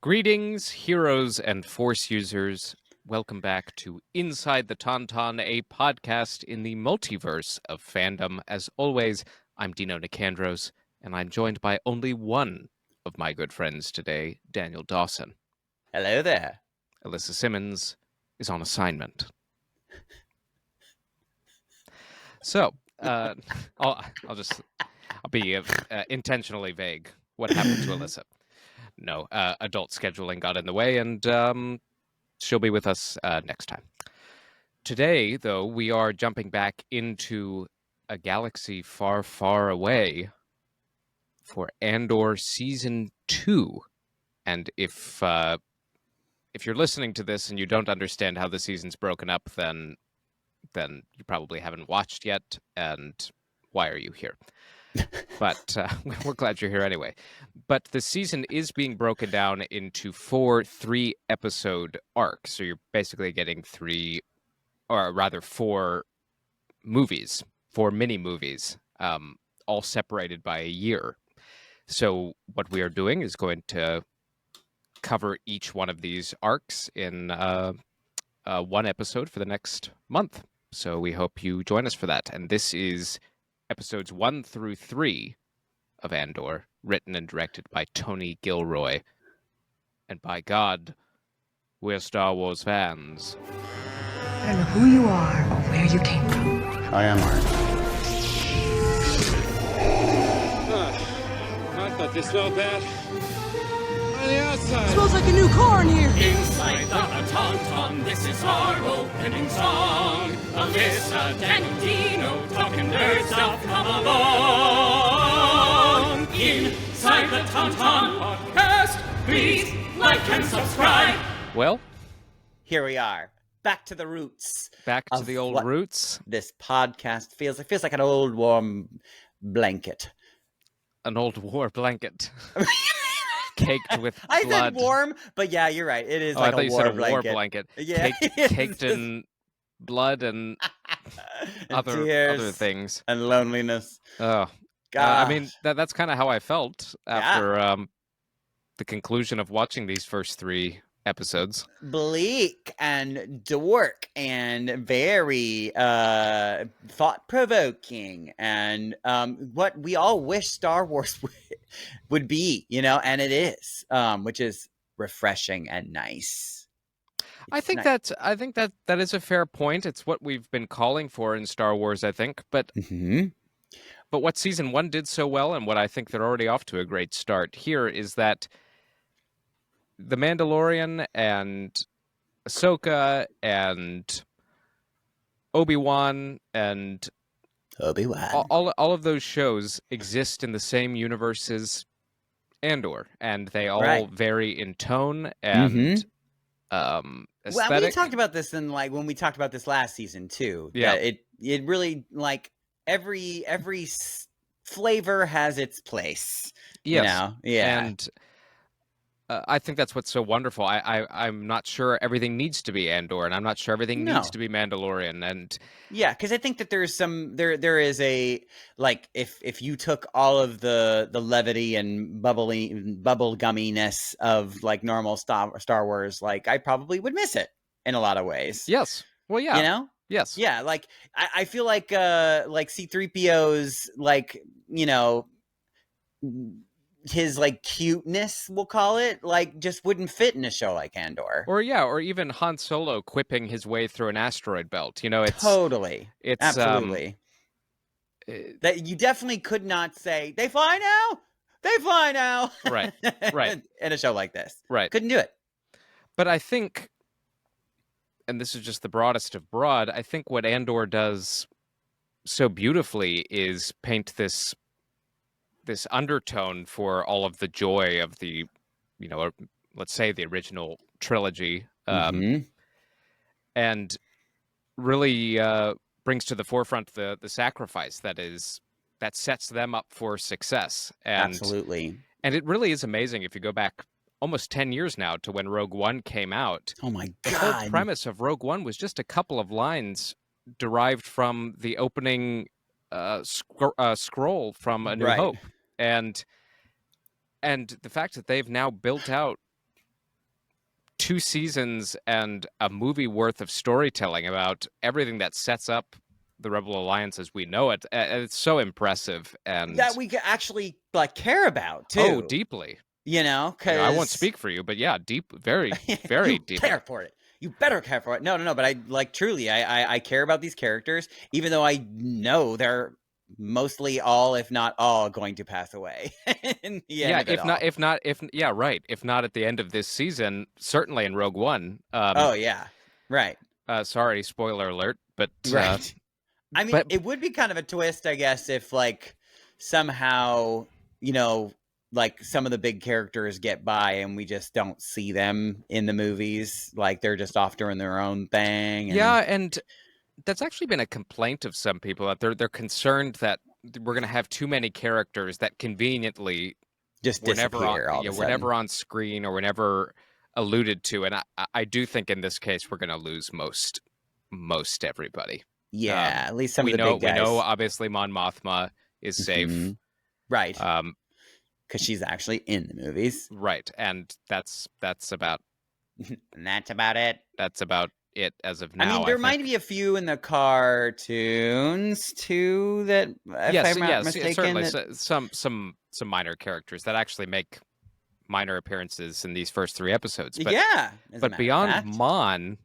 Greetings, heroes and Force users. Welcome back to Inside the Tauntaun, a podcast in the multiverse of fandom. As always, I'm Dino Nicandros, and I'm joined by only one of my good friends today, Daniel Dawson. Hello there. Alyssa Simmons is on assignment. So, I'll be intentionally vague. What happened to Alyssa? No, adult scheduling got in the way, and she'll be with us next time. Today, though, we are jumping back into a galaxy far, far away for Andor Season 2. And if you're listening to this and you don't understand how the season's broken up, then you probably haven't watched yet, and why are you here? But we're glad you're here anyway. But the season is being broken down into 4 3-episode arcs. So you're basically getting 4 movies, 4 mini-movies, all separated by a year. So what we are doing is going to cover each one of these arcs in one episode for the next month. So we hope you join us for that. And this is episodes 1 through 3 of Andor, written and directed by Tony Gilroy. And by God, we're Star Wars fans. I don't know who you are or where you came from. I am Art. I thought they smelled bad. On the outside. Smells like a new car in here. Inside the Tauntaun, this is our opening song. Alyssa, Daniel and Dino, talking nerd stuff, come along. Inside the Tauntaun podcast, please like and subscribe. Well, Here we are, back to the roots. back to Of the old what roots. This podcast feels like an old warm blanket. An old war blanket. Caked with I blood. said warm, but yeah, you're right. It is I like thought a you war said a blanket. war blanket. Yeah, Caked in blood and And other tears things. and loneliness. Oh, God, I mean that's kind of how I felt after the conclusion of watching these first 3 episodes. bleak and dork and very thought-provoking and what we all wish Star Wars would be, and it is, which is refreshing and nice. I think that is a fair point. It's what we've been calling for in Star Wars, I think. But but what season 1 did so well, and what I think they're already off to a great start here, is that The Mandalorian and Ahsoka and Obi-Wan and Obi-Wan. all of those shows exist in the same universe as Andor, and they all vary in tone and aesthetic. Well, we talked about this when we talked about this last season too. Yeah. that it really every flavor has its place. Yes. Yeah. And I think that's what's so wonderful. I'm not sure everything needs to be Andor, and I'm not sure everything needs to be Mandalorian. And yeah, because I think that there is a if you took all of the levity and bubble gumminess of normal Star Wars, I probably would miss it in a lot of ways. yes, well, yeah, yes, Yeah, I feel like C-3PO's his cuteness, we'll call it, just wouldn't fit in a show like Andor. or even Han Solo quipping his way through an asteroid belt. It's Totally. it's Absolutely. That you definitely could not say, they fly now? They fly now. Right. In a show like this. Right. Couldn't do it. But I think, and this is just the broadest of broad, I think what Andor does so beautifully is paint this undertone for all of the joy of the, let's say the original trilogy, and really brings to the forefront the sacrifice that sets them up for success. And, Absolutely. And it really is amazing if you go back almost 10 years now to when Rogue One came out. Oh my God. The whole premise of Rogue One was just a couple of lines derived from the opening scroll from A New Hope. And the fact that they've now built out 2 seasons and a movie worth of storytelling about everything that sets up the Rebel Alliance as we know it. It's so impressive, and that we actually like care about too. oh, deeply. You know, I because won't speak for you, but yeah, very you deeply. care for it. You better care for it. No. But I like truly, I care about these characters, even though I know they're mostly all, if not all, going to pass away. In the end of it all. If not at the end of this season, certainly in Rogue One. Oh yeah, right. Sorry, spoiler alert, but Right. I mean, but- it would be kind of a twist, I guess, if like somehow, you know, like some of the big characters get by and we just don't see them in the movies. Like they're just off doing their own thing. And yeah, and that's actually been a complaint of some people that they're concerned that we're going to have too many characters that conveniently just were never disappear all on, of a we're never sudden. on screen or we're never alluded to, and I do think in this case we're going to lose most everybody. Yeah, at least some we of the know big guys. we know obviously Mon Mothma is safe, Mhm. Right? um, Because she's actually in the movies. right, and that's about And that's about it. it as of now. I mean, there think. might be a few in the cartoons too that, if I'm not mistaken, certainly that- some minor characters that actually make minor appearances in these first 3 episodes. But yeah. As a but matter of beyond fact. Mon,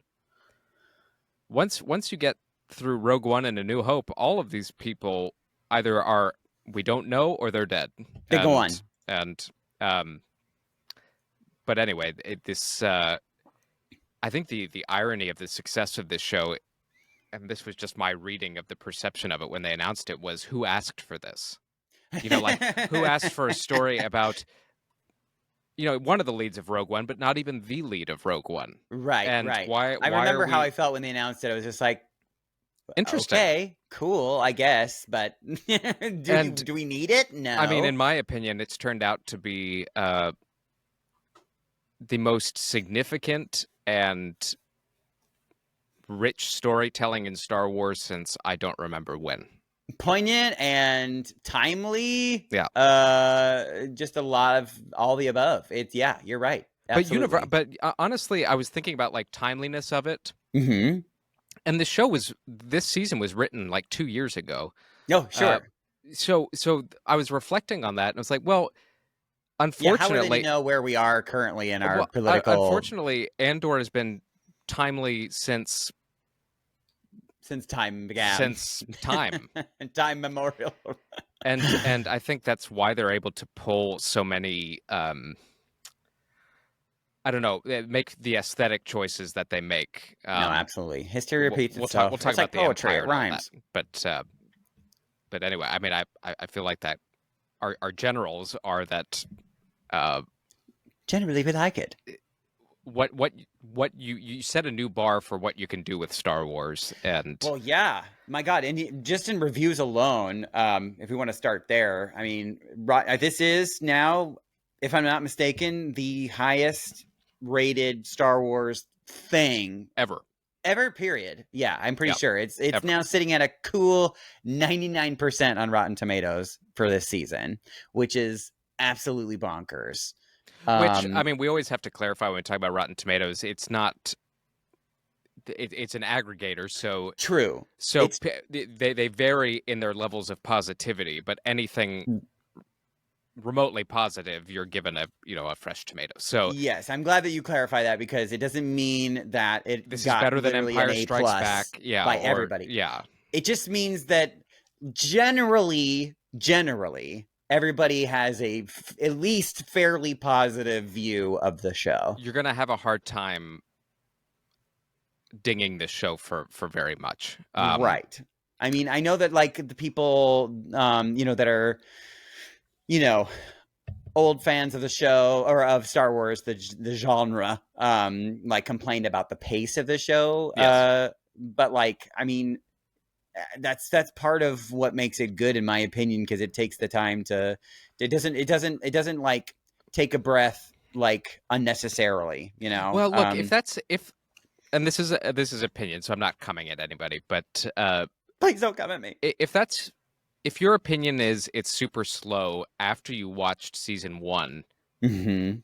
once you get through Rogue One and A New Hope, all of these people either are we don't know or they're dead. They go on. And but anyway, I think the irony of the success of this show, and this was just my reading of the perception of it when they announced it, was who asked for this? You know, like who asked for a story about, you know, one of the leads of Rogue One, but not even the lead of Rogue One. Right, And right. why I are remember how we- I felt when they announced it. I was just like, Interesting. okay, cool, I guess, but do we need it? No. I mean, in my opinion, it's turned out to be the most significant and rich storytelling in Star Wars since I don't remember when. Poignant and timely. Yeah. Just a lot of all the above. It's you're right. Absolutely. But honestly, I was thinking about like timeliness of it, Mm-hmm. and this season was written like 2 years ago. Oh, sure. So I was reflecting on that, and I was like, well, How unfortunately, would they know where we are currently in our well, political? unfortunately, Andor has been timely since Since time began. since time. Time memorial. and I think that's why they're able to pull so many I don't know, make the aesthetic choices that they make. No, absolutely. History repeats We'll itself. talk It's about like the poetry. Empire It and all rhymes. that. But anyway, I mean, I feel like that our generals are that Generally, we like it. what you set a new bar for what you can do with Star Wars, and Well, yeah, my God, and just in reviews alone, if we want to start there, I mean, this is now, if I'm not mistaken, the highest rated Star Wars thing ever. period. Yeah, I'm pretty Yep. sure it's Ever. now sitting at a cool 99% on Rotten Tomatoes for this season, which is absolutely bonkers. Which I mean, we always have to clarify when we talk about Rotten Tomatoes. It's not. It's an aggregator, so true. so It's- they vary in their levels of positivity. But anything remotely positive, you're given a fresh tomato. So Yes, I'm glad that you clarify that because it doesn't mean that it this is got better than literally Empire an A+ Strikes Back. Yeah, by or- everybody. Yeah, It just means that generally, everybody has at least fairly positive view of the show. you're gonna have a hard time dinging this show for very much. Right. I mean, I know that like the people, that are, old fans of the show or of Star Wars, the genre, like complained about the pace of the show. Yes. But like, I mean, that's part of what makes it good, in my opinion, because it takes the time to. It doesn't like take a breath like unnecessarily. Well, look, if and this is opinion, so I'm not coming at anybody, but please don't come at me. if your opinion is it's super slow after you watched season 1, Mm-hmm.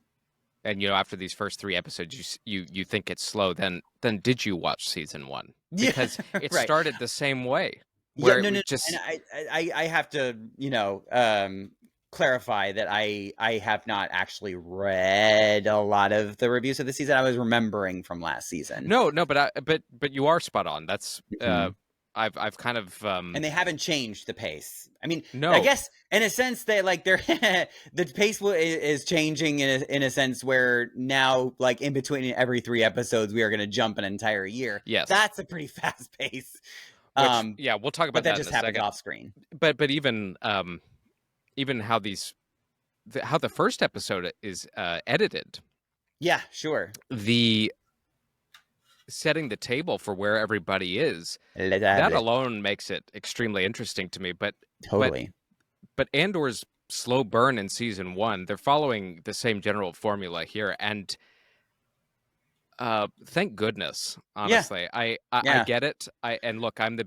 and after these first 3 episodes, you think it's slow, then did you watch season 1? Yeah, Because it right. started the same way, Yeah, where no, it no, was no. just And I have to, clarify that I have not actually read a lot of the reviews of the season. I was remembering from last season. no, but you are spot on. That's Mhm. I've kind of And they haven't changed the pace. I mean, I no, guess in a sense they like they're the pace is changing in a sense where now, like, in between every 3 episodes, we are going to jump an entire year. yes, That's a pretty fast pace. which we'll talk But about that that in just a happens second. off screen. But even how how the first episode is edited, Yeah, sure. the setting the table for where everybody is, that Totally. alone makes it extremely interesting to me. But Andor's slow burn in season 1, they're following the same general formula here, and thank goodness. Yeah. Honestly, I get it. And look, I am the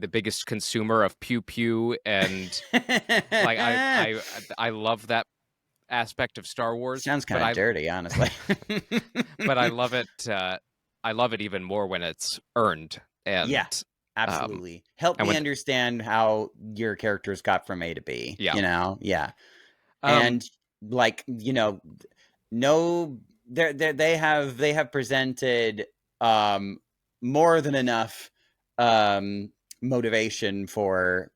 biggest consumer of pew pew, and like I love that aspect of Star Wars. Sounds kind of dirty, honestly. But I love it. I love it even more when it's earned. And Yeah, absolutely. Help and me when understand how your characters got from A to B. Yeah. Yeah. um, And like, no, they have presented more than enough motivation for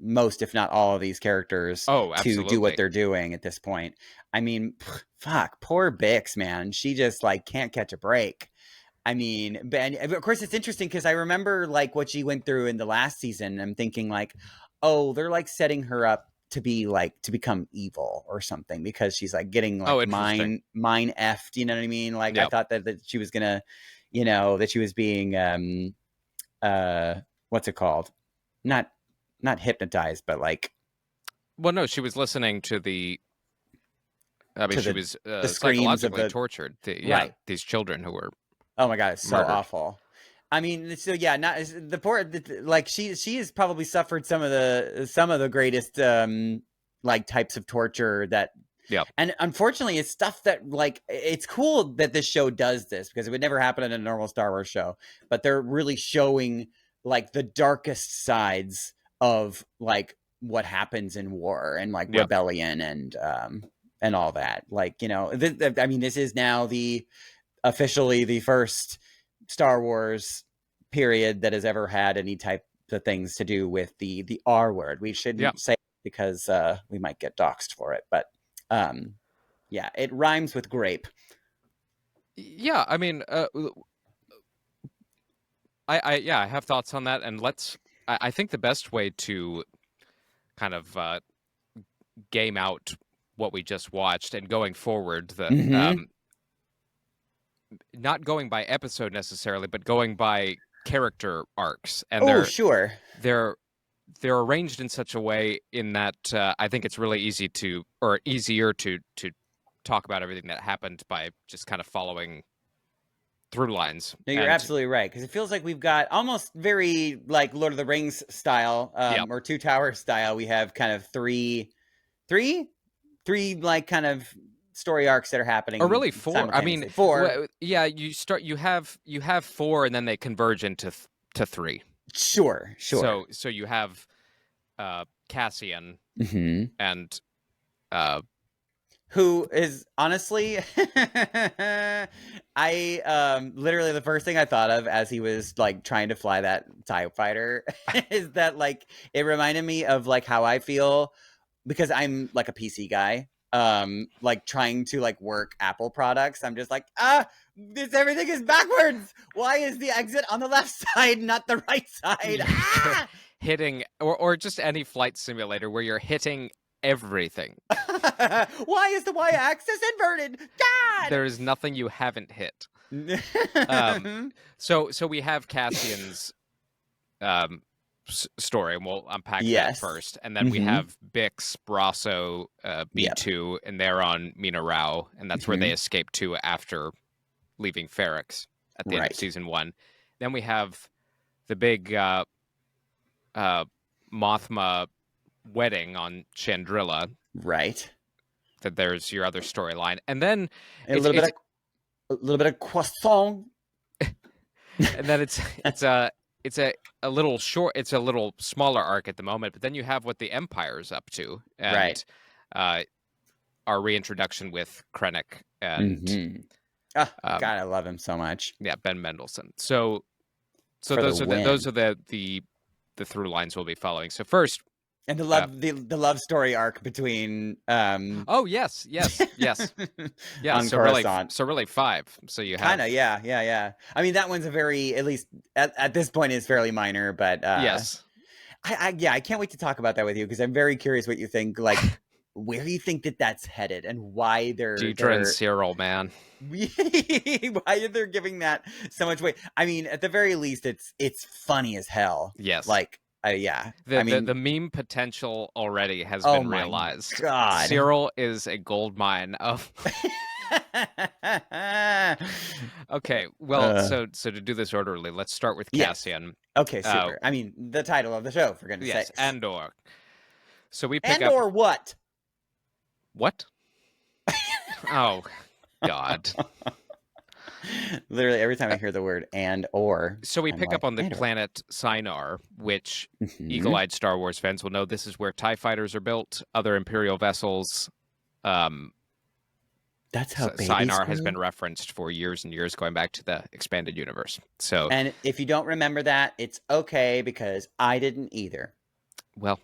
most, if not all, of these characters oh, to do what absolutely. they're doing at this point. I mean, fuck, poor Bix, man. She just like can't catch a break. I mean, and of course it's interesting because I remember like what she went through in the last season. I'm thinking like, oh, they're like setting her up to be like to become evil or something because she's like getting like Interesting. mine effed. You know what I mean? Like I Yep. thought that she was gonna, that she was being what's it called? Not hypnotized, but like Well, no, she was listening to the. I mean, to she the was screams of psychologically the tortured. right. These children who were Oh my god, it's so murdered. awful. I mean, so yeah, not the poor like she has probably suffered some of the greatest like types of torture that. Yep. And unfortunately, it's stuff that like it's cool that this show does this because it would never happen in a normal Star Wars show. But they're really showing like the darkest sides of like what happens in war and like Yep. rebellion and all that. Like, I mean, this is now officially the first Star Wars period that has ever had any type of things to do with the R word. We shouldn't say it because we might get doxxed for it, but yeah, it rhymes with grape. Yeah, I mean, I have thoughts on that, and I think the best way to kind of game out what we just watched and going forward, not going by episode necessarily, but going by character arcs, and sure, they're arranged in such a way in that I think it's really easier to talk about everything that happened by just kind of following through lines. No, you're absolutely right, because it feels like we've got almost very like Lord of the Rings style, or Two Towers style. We have kind of three like kind of story arcs that are happening, or really 4. I mean, 4. Yeah, you have 4, and then they converge into 3. Sure. So you have Cassian and who is honestly I literally the first thing I thought of as he was like trying to fly that TIE fighter is that like it reminded me of like how I feel because I'm like a PC guy, like trying to like work Apple products. I'm just like, everything is backwards. Why is the exit on the left side, not the right side? Hitting or just any flight simulator where you're hitting everything. Why is the y-axis inverted? God, there is nothing you haven't hit. So we have Cassian's story, and we'll unpack that first, and then we have Bix, Brasso, B2, and they're on Mina Rao, and that's where they escape to after leaving Ferrix at the end of season 1. Then we have the big Mothma wedding on Chandrilla. Right. that there's your other storyline, and then a little bit of croissant. and then it's a little short. It's a little smaller arc at the moment, but then you have what the Empire's up to, and our reintroduction with Krennic and God, I love him so much. Yeah, Ben Mendelsohn. So For those the are the through lines we'll be following. So first, and the love story arc between oh yes, yeah. on So Coruscant. really 5. So you have Kind of, yeah. I mean, that one's a very, at least at this point, is fairly minor, but yes. I can't wait to talk about that with you because I'm very curious what you think. Like, where do you think that's headed, and why Deidre and Cyril, man. Why they're giving that so much weight? I mean, at the very least, it's funny as hell. Yes, like yeah. The meme potential already has oh been my realized. God, Cyril is a gold mine of. Okay, well, so to do this orderly, let's start with Cassian. Okay, super. I mean, the title of the show, for goodness sakes. Andor. So we pick up. Andor what? What? Oh, God. Literally every time I hear the word and or. So we pick up on the Andor. planet Sinar, which eagle-eyed Star Wars fans will know this is where TIE fighters are built, other Imperial vessels. That's how Sinar has been referenced for years and years, going back to the expanded universe. So, and if you don't remember that, it's okay because I didn't either. Well,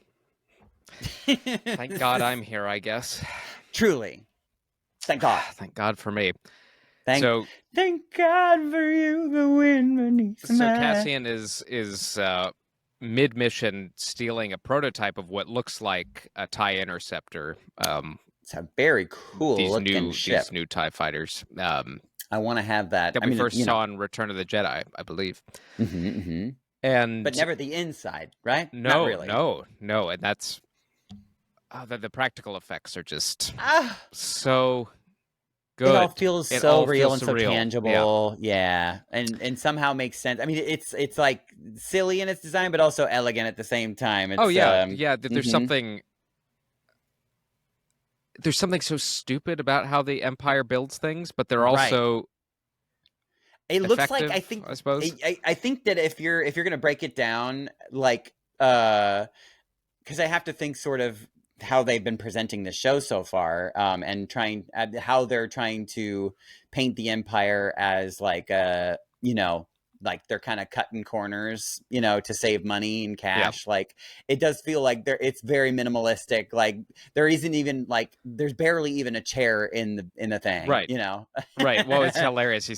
thank God I'm here, I guess. Truly. Thank God. Thank God for me. Thank God for you, the wind beneath my... So Cassian is mid-mission stealing a prototype of what looks like a TIE interceptor. It's a very cool looking ship. These new TIE fighters. I want to have that. That we first saw in Return of the Jedi, I believe. And but never the inside, right? No, Not really. No, and that's the practical effects are just so good. It all feels so real and so tangible. Yeah. And somehow makes sense. I mean, it's like silly in its design, but also elegant at the same time. It's, There's something. There's something so stupid about how the Empire builds things, but they're also. It looks like I suppose I think that if you're gonna break it down, like because I have to think sort of how they've been presenting the show so far, and how they're trying to paint the Empire as like like they're kind of cutting corners, to save money and cash. Like it does feel like it's very minimalistic. Like there isn't even there's barely even a chair in the thing, right? Right. Well, it's hilarious. He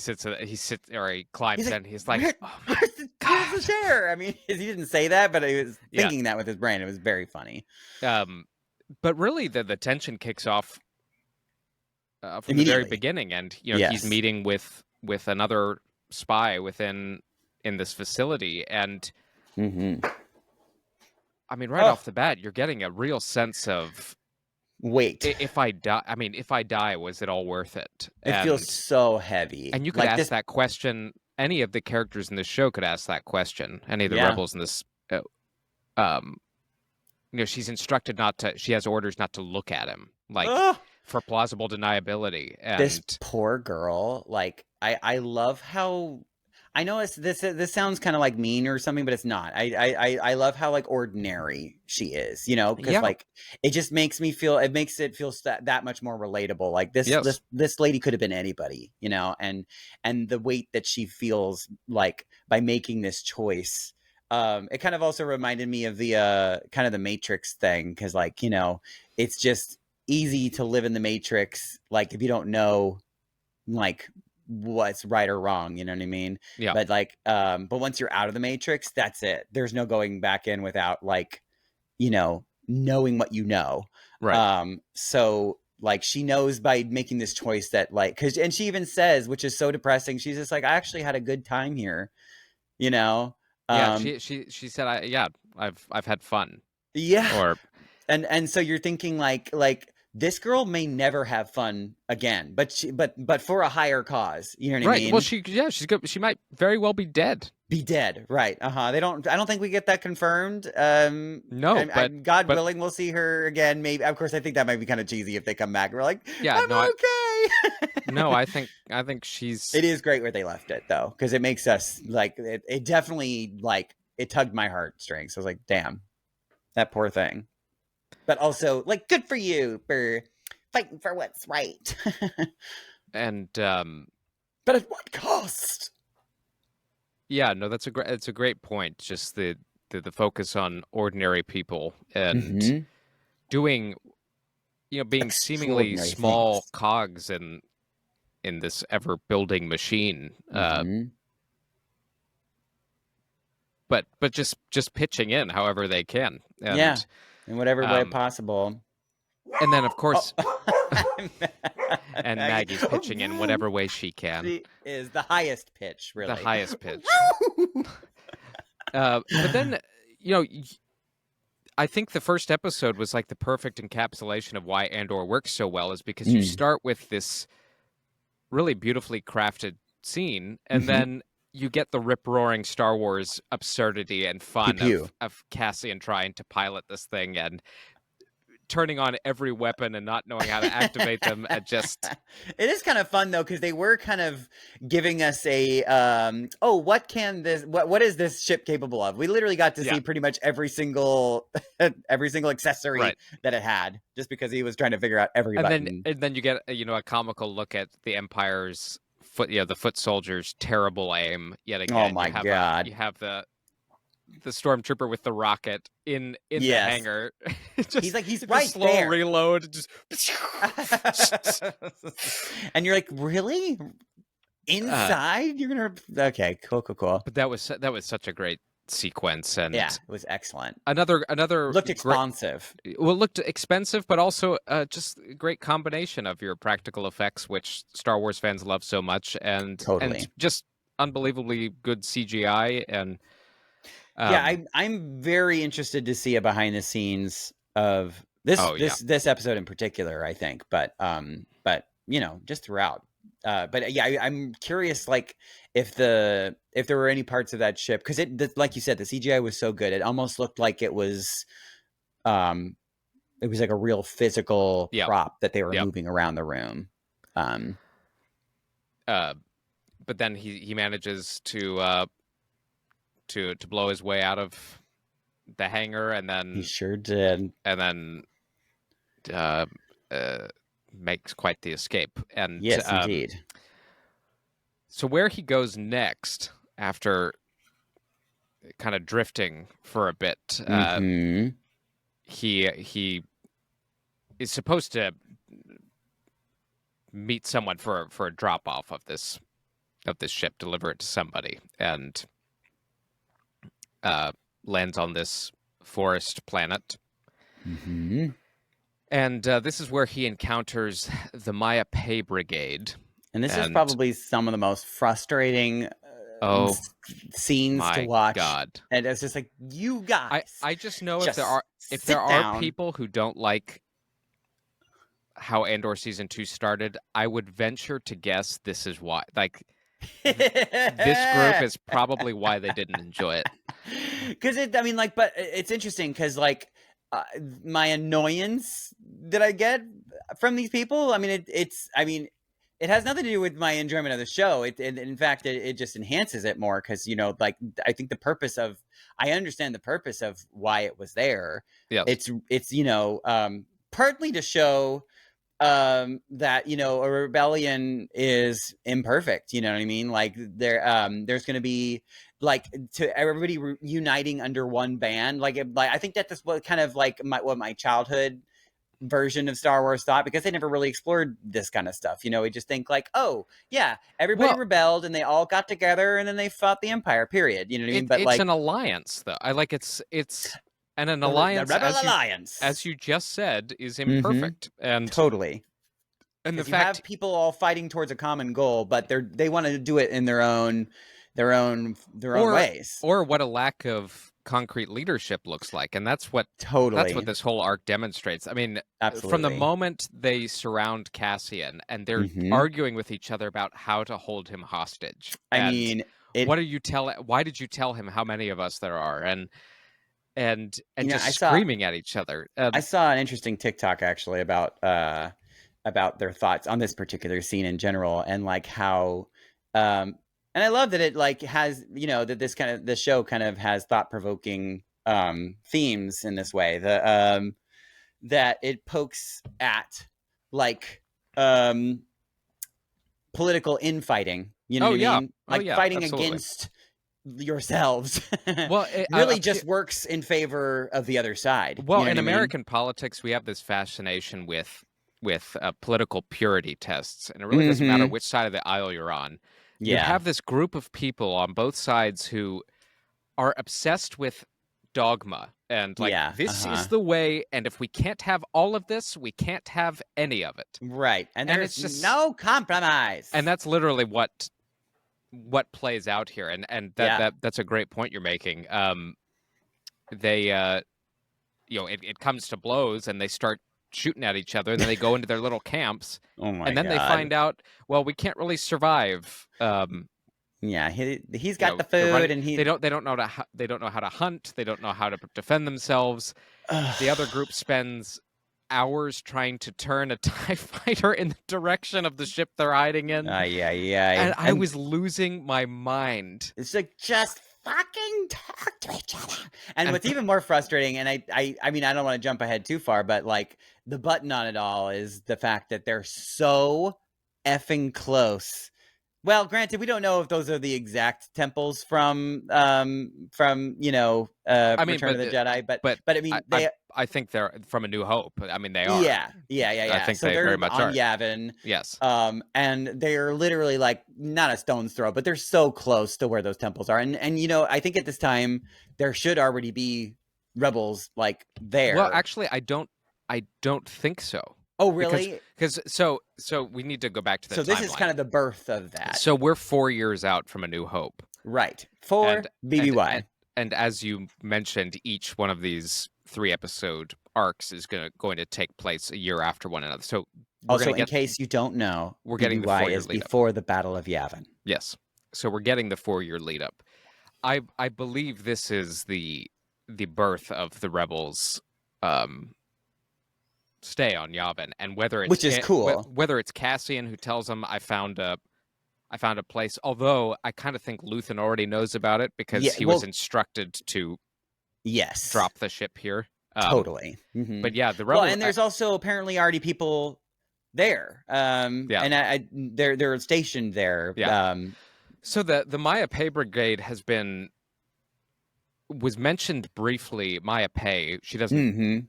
climbs in. He's like, oh my God. Where's the chair? I mean, he didn't say that, but he was thinking that with his brain. It was very funny. But really, the tension kicks off from the very beginning, and he's meeting with another spy in this facility, and I mean, right off the bat, you're getting a real sense of wait. If I die, was it all worth it? It feels so heavy, and you could ask that question. Any of the characters in this show could ask that question. Any of the rebels in this, she's instructed not to. She has orders not to look at him, for plausible deniability. And this poor girl, I love how. I know this sounds kind of like mean or something, but it's not. I love how ordinary she is, because it just makes me feel. It makes it feel that much more relatable. Like this lady could have been anybody, and the weight that she feels by making this choice. It kind of also reminded me of the kind of the Matrix thing, because it's just easy to live in the Matrix, if you don't know what's right or wrong, you know what I mean? Yeah. But but once you're out of the Matrix, that's it. There's no going back in without knowing what you know. Right. So she knows by making this choice that and she even says, which is so depressing, she's just I actually had a good time here, she said, I've had fun. Yeah. And so you're thinking this girl may never have fun again, but for a higher cause. You know what I mean? Well, she might very well be dead. Be dead, right? They don't. I don't think we get that confirmed. No, but God willing, we'll see her again. Maybe. Of course, I think that might be kind of cheesy if they come back. We're like, yeah, I'm no, okay. no, I think she's. It is great where they left it though, because it makes us like it definitely like it tugged my heartstrings. I was like, damn, that poor thing. But also, like, good for you for fighting for what's right. And but at what cost? yeah, no, it's a great point. Just the focus on ordinary people and doing, being seemingly Extraordinary small things. cogs in this ever building machine. But just pitching in however they can. And, yeah, in whatever way possible. And then, of course, And Maggie's pitching in whatever way she can. She is the highest pitch, really. The highest pitch. But then, I think the first episode was like the perfect encapsulation of why Andor works so well, is because you start with this really beautifully crafted scene, and then you get the rip-roaring Star Wars absurdity and fun of Cassian trying to pilot this thing and turning on every weapon and not knowing how to activate them. It is kind of fun though, because they were kind of giving us a what is this ship capable of? We literally got to see pretty much every single accessory that it had, just because he was trying to figure out every button. And then you get a comical look at the Empire's the foot soldiers' terrible aim yet again. Oh my god! You have the stormtrooper with the rocket in the hangar. He's right slow there. Reload. Just and you're like, really? Inside? You're gonna okay, cool. But that was such a great sequence, and it was excellent. Another looked expensive. Looked expensive, but also just a great combination of your practical effects, which Star Wars fans love so much, and just unbelievably good CGI. And I'm very interested to see a behind the scenes of this episode in particular, I think, but just throughout. But yeah, I'm curious, like if there were any parts of that ship, because like you said, the CGI was so good, it almost looked like it was like a real physical prop that they were moving around the room. But then he manages to blow his way out of the hangar, and then he sure did, and then makes quite the escape. And yes, indeed. So where he goes next, after kind of drifting for a bit, he is supposed to meet someone for a drop off of this ship, deliver it to somebody, and lands on this forest planet. And this is where he encounters the Maya Pei Brigade. And this is probably some of the most frustrating scenes to watch. God. And it's just like, you guys. I just know if there are people who don't like how Andor season 2 started, I would venture to guess this is why. Like, this group is probably why they didn't enjoy it. Because but it's interesting because like my annoyance that I get from these people, it has nothing to do with my enjoyment of the show. In fact, it just enhances it more because, like, I think I understand the purpose of why it was there. Yes. It's partly to show that, a rebellion is imperfect. You know what I mean? Like there's going to be like to everybody uniting under one band. Like I think that's what kind of like my childhood version of Star Wars thought, because they never really explored this kind of stuff. We just think like, oh yeah, everybody rebelled and they all got together and then they fought the Empire, period. You know what I mean? But it's an alliance though. And an alliance, alliance, as you just said, is imperfect. And totally. And the you fact have people all fighting towards a common goal, but they want to do it in their own ways. Or what a lack of concrete leadership looks like, and that's what this whole arc demonstrates. I mean, absolutely. From the moment they surround Cassian and they're arguing with each other about how to hold him hostage. Why did you tell him how many of us there are? And just screaming at each other. I saw an interesting TikTok actually about their thoughts on this particular scene in general, and like how and I love that it like has, that this show kind of has thought-provoking themes in this way. That it pokes at like political infighting, you know what I mean? Like fighting absolutely. Against yourselves. Well, it just works in favor of the other side. Well, in American politics, we have this fascination with political purity tests, and it really doesn't matter which side of the aisle you're on. You have this group of people on both sides who are obsessed with dogma and like this is the way, and if we can't have all of this, we can't have any of it. Right. And there's just no compromise. And that's literally what plays out here, and that's a great point you're making. They it comes to blows, and they start shooting at each other, and then they go into their little camps. And then they find out, well, we can't really survive. He's got the food, and they don't know how to hunt. They don't know how to defend themselves. The other group spends hours trying to turn a TIE fighter in the direction of the ship they're hiding in. And I was losing my mind. It's like, just fucking talk to each other. And what's even more frustrating, and I mean, I don't want to jump ahead too far, but like the button on it all is the fact that they're so effing close. Well, granted, we don't know if those are the exact temples from Return of the Jedi, but I mean, I think they're from A New Hope. I mean, they are. Yeah. I think so they very much are. Yavin. Yes. And they're literally like not a stone's throw, but they're so close to where those temples are. And I think at this time there should already be rebels like there. Well, actually, I don't think so. Oh, really? Because we need to go back to the timeline. So this is kind of the birth of that. So we're 4 years out from A New Hope. Right. For BBY. And as you mentioned, each one of these 3-episode arcs is going to take place a year after one another. So also, in case you don't know, we're getting the 4-year lead before the Battle of Yavin. Yes. So we're getting the 4-year lead up. I believe this is the birth of the rebels stay on Yavin, and which is cool. Whether it's Cassian who tells them I found a place, although I kind of think Luthen already knows about it because he was instructed to drop the ship here. Totally. But yeah, the rebels. Well, and there's also apparently already people there. And they're stationed there. Yeah. So the Maya Pei Brigade was mentioned briefly. Maya Pei, she doesn't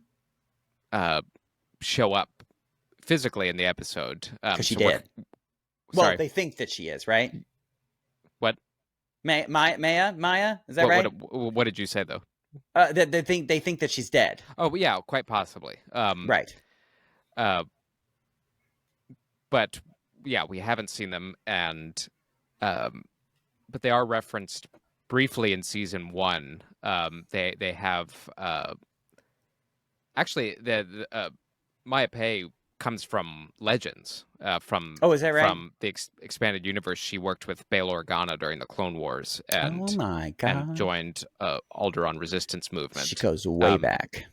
show up physically in the episode because she did. Well, they think that she is, right? What? Maya, is that right? What did you say though? They think that she's dead. Oh yeah, quite possibly. Right. But yeah, we haven't seen them, and but they are referenced briefly in season 1. They have actually the Maya Pei comes from Legends. Is that right? From the expanded universe, she worked with Bail Organa during the Clone Wars, and oh my God, and joined Alderaan Resistance movement. She goes way back,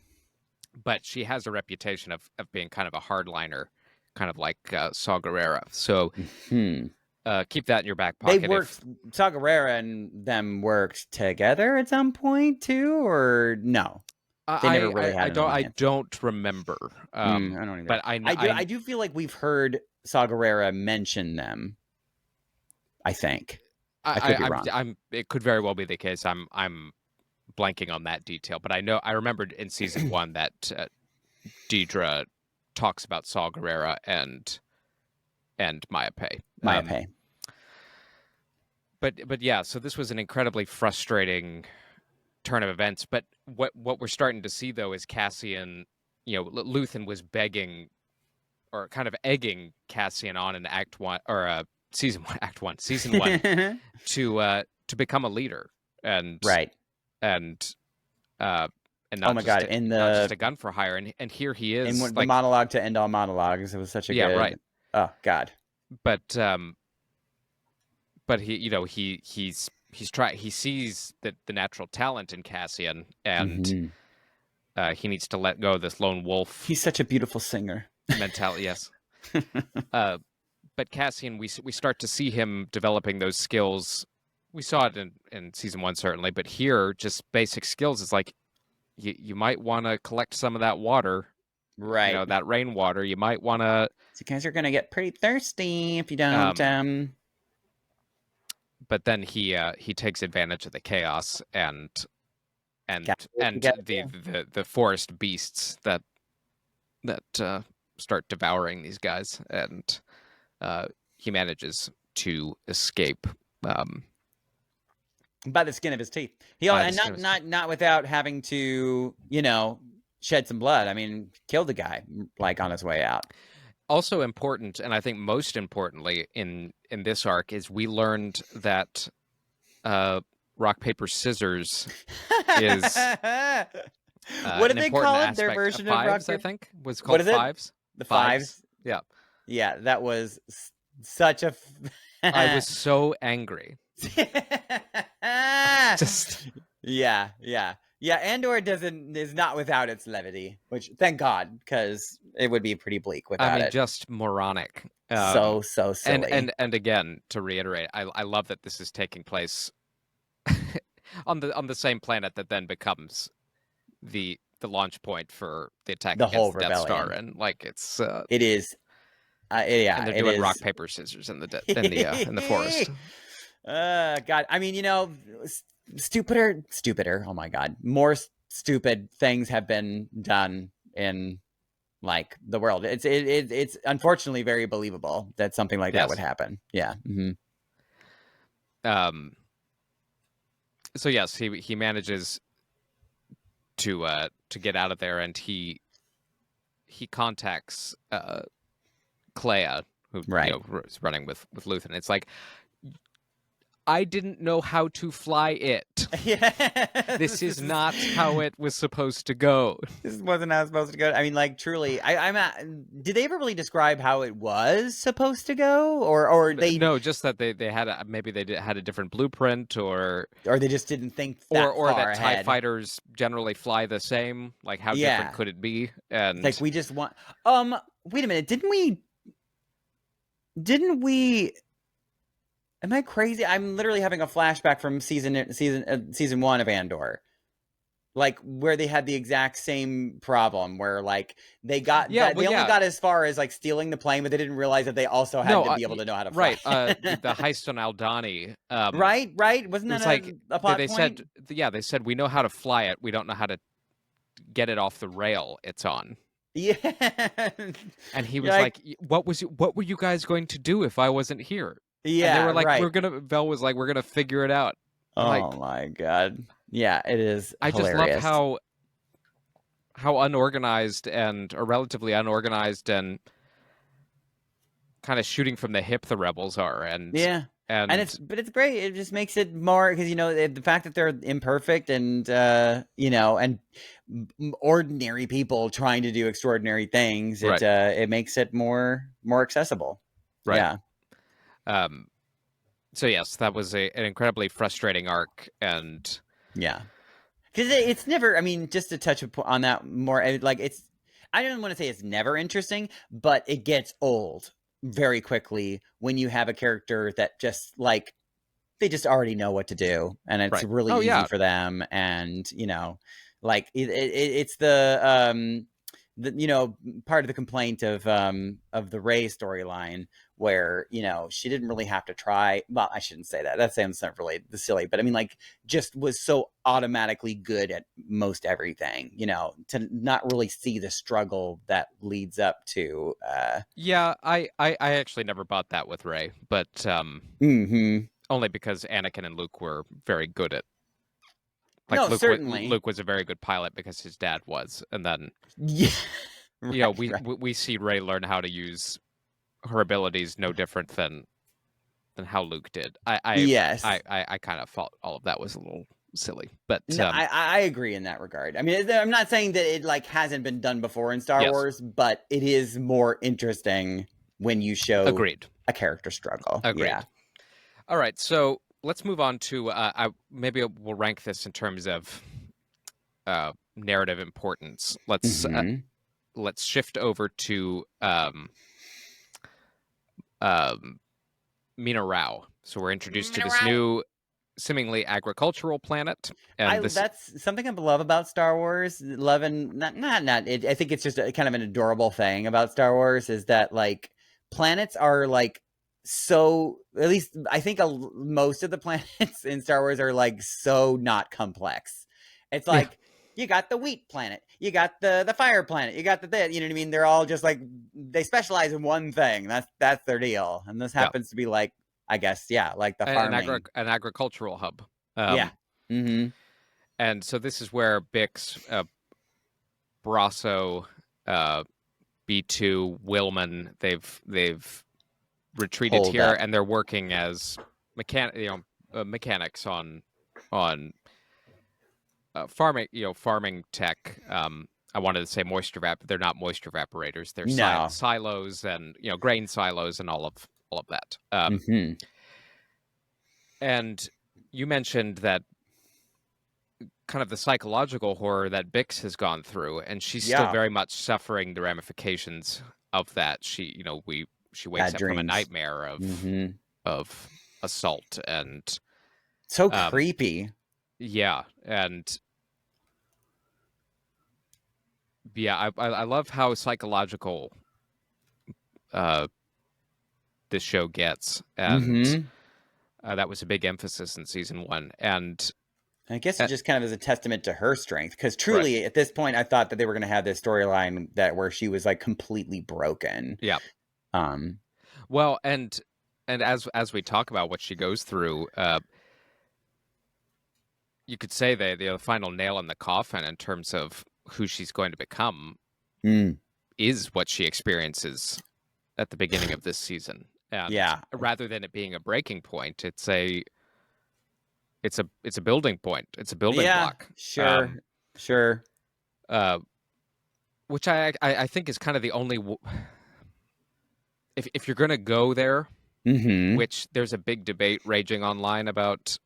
but she has a reputation of being kind of a hardliner, kind of like Saw Gerrera. So keep that in your back pocket. They worked. Saw Gerrera and them worked together at some point too, or no? They never really had. I don't remember. I don't either. But I do feel like we've heard Saw Gerrera mention them. I think. I could be wrong. It could very well be the case. I'm blanking on that detail, but I remembered in season 1 that Deidre talks about Saw Gerrera and Maya Pei. Maya Pei. But yeah, so this was an incredibly frustrating turn of events. But what we're starting to see though is Cassian, Luthen was begging or kind of egging Cassian on in season 1 to become a leader and right and not not just a gun for hire, and here he is in the monologue to end all monologues. It was such a good right. Oh God. But he he's he sees the natural talent in Cassian, and he needs to let go of this lone wolf. He's such a beautiful singer. Mentality, yes. But Cassian, we start to see him developing those skills. We saw it in season 1 certainly, but here, just basic skills. It's like you might want to collect some of that water, Right? You know, that rainwater. You might want to. So you guys are gonna get pretty thirsty if you don't. But then he takes advantage of the chaos and the forest beasts that start devouring these guys, and he manages to escape by the skin of his teeth. Not without having to, shed some blood. I mean, kill the guy like on his way out. Also important, and I think most importantly in this arc, is we learned that rock paper scissors is what did they call it? Their version of rock paper, I think, was called fives. The fives. Yeah, that was such a. I was so angry. Yeah. Andor is not without its levity, which thank God, because it would be pretty bleak without it. Just moronic. So silly. And again, to reiterate, I love that this is taking place on the same planet that then becomes the launch point for the attack against whole the Death rebellion. Star, and like it's it is. And they're doing rock paper scissors in the forest. God, I mean, stupider. Oh my God, more stupid things have been done in like the world. It's unfortunately very believable that something like that would happen. Yeah. Mm-hmm. So yes, he manages to get out of there, and he contacts Clea, who is running with Luthen. It's like, I didn't know how to fly it. This is not how it was supposed to go. This wasn't how it was supposed to go. I mean, like, truly, did they ever really describe how it was supposed to go, or they? No, just that they had maybe they had a different blueprint, or they just didn't think that or far that ahead. TIE fighters generally fly the same. Like, how different could it be? And like, we just want. Wait a minute, didn't we? Am I crazy? I'm literally having a flashback from season 1 of Andor, like where they had the exact same problem, where like they got only got as far as like stealing the plane, but they didn't realize that they also had to be able to know how to fly. Right, the heist on Aldhani. Right. Wasn't that a plot point? They said we know how to fly it. We don't know how to get it off the rail it's on. Yeah. And he was like, what were you guys going to do if I wasn't here? Yeah, and they were like, right. Vel was like, we're gonna figure it out. Oh my God. Yeah, it is. I hilarious. just love how unorganized or relatively unorganized and kind of shooting from the hip the rebels are. And it's great. It just makes it more, because the fact that they're imperfect and and ordinary people trying to do extraordinary things, it makes it more accessible. Right. Yeah. So yes, that was an incredibly frustrating arc, and because it's never. I mean, just to touch on that more, like I don't want to say it's never interesting, but it gets old very quickly when you have a character that just like they just already know what to do, and it's really easy for them, and like it's the part of the complaint of the Rey storyline, where she didn't really have to try. Well, I shouldn't say that. That sounds not really silly, but I mean, like, just was so automatically good at most everything. To not really see the struggle that leads up to. I actually never bought that with Rey, but only because Anakin and Luke were very good at. Like, no, certainly. Luke was a very good pilot because his dad was, and then we see Rey learn how to use her abilities no different than how Luke did. I kind of thought all of that was a little silly, but no, I agree in that regard. I mean, I'm not saying that it like hasn't been done before in Star Wars, but it is more interesting when you show a character struggle. Agreed. Yeah. All right, so let's move on to maybe we'll rank this in terms of narrative importance. Let's shift over to Mina Rao. So we're introduced to this new, seemingly agricultural planet, and that's something I love about Star Wars. Love and I think it's just kind of an adorable thing about Star Wars is that like planets are like so. At least I think most of the planets in Star Wars are like so not complex. It's like you got the wheat planet, you got the fire planet, you got you know what I mean? They're all just like they specialize in one thing. That's their deal, and this happens to be like. I guess, like the farming. An agricultural hub. Yeah. Mm-hmm. And so this is where Bix, Brasso, B2, Willman, they've retreated here, and they're working as mechanics on farming, farming tech. I wanted to say moisture but they're not moisture evaporators. They're silos and grain silos and all of that. And you mentioned that kind of the psychological horror that Bix has gone through, and she's still very much suffering the ramifications of that. She wakes up from a nightmare of assault and so creepy. Yeah, and I love how psychological this show gets, and that was a big emphasis in season 1. And I guess it just kind of is a testament to her strength, because truly at this point I thought that they were going to have this storyline where she was like completely broken. Yeah. Well, and as we talk about what she goes through, you could say the final nail in the coffin in terms of who she's going to become is what she experiences at the beginning of this season. And rather than it being a breaking point, it's a building point. It's a building block. Sure. Which I think is kind of the only if you're going to go there, which there's a big debate raging online about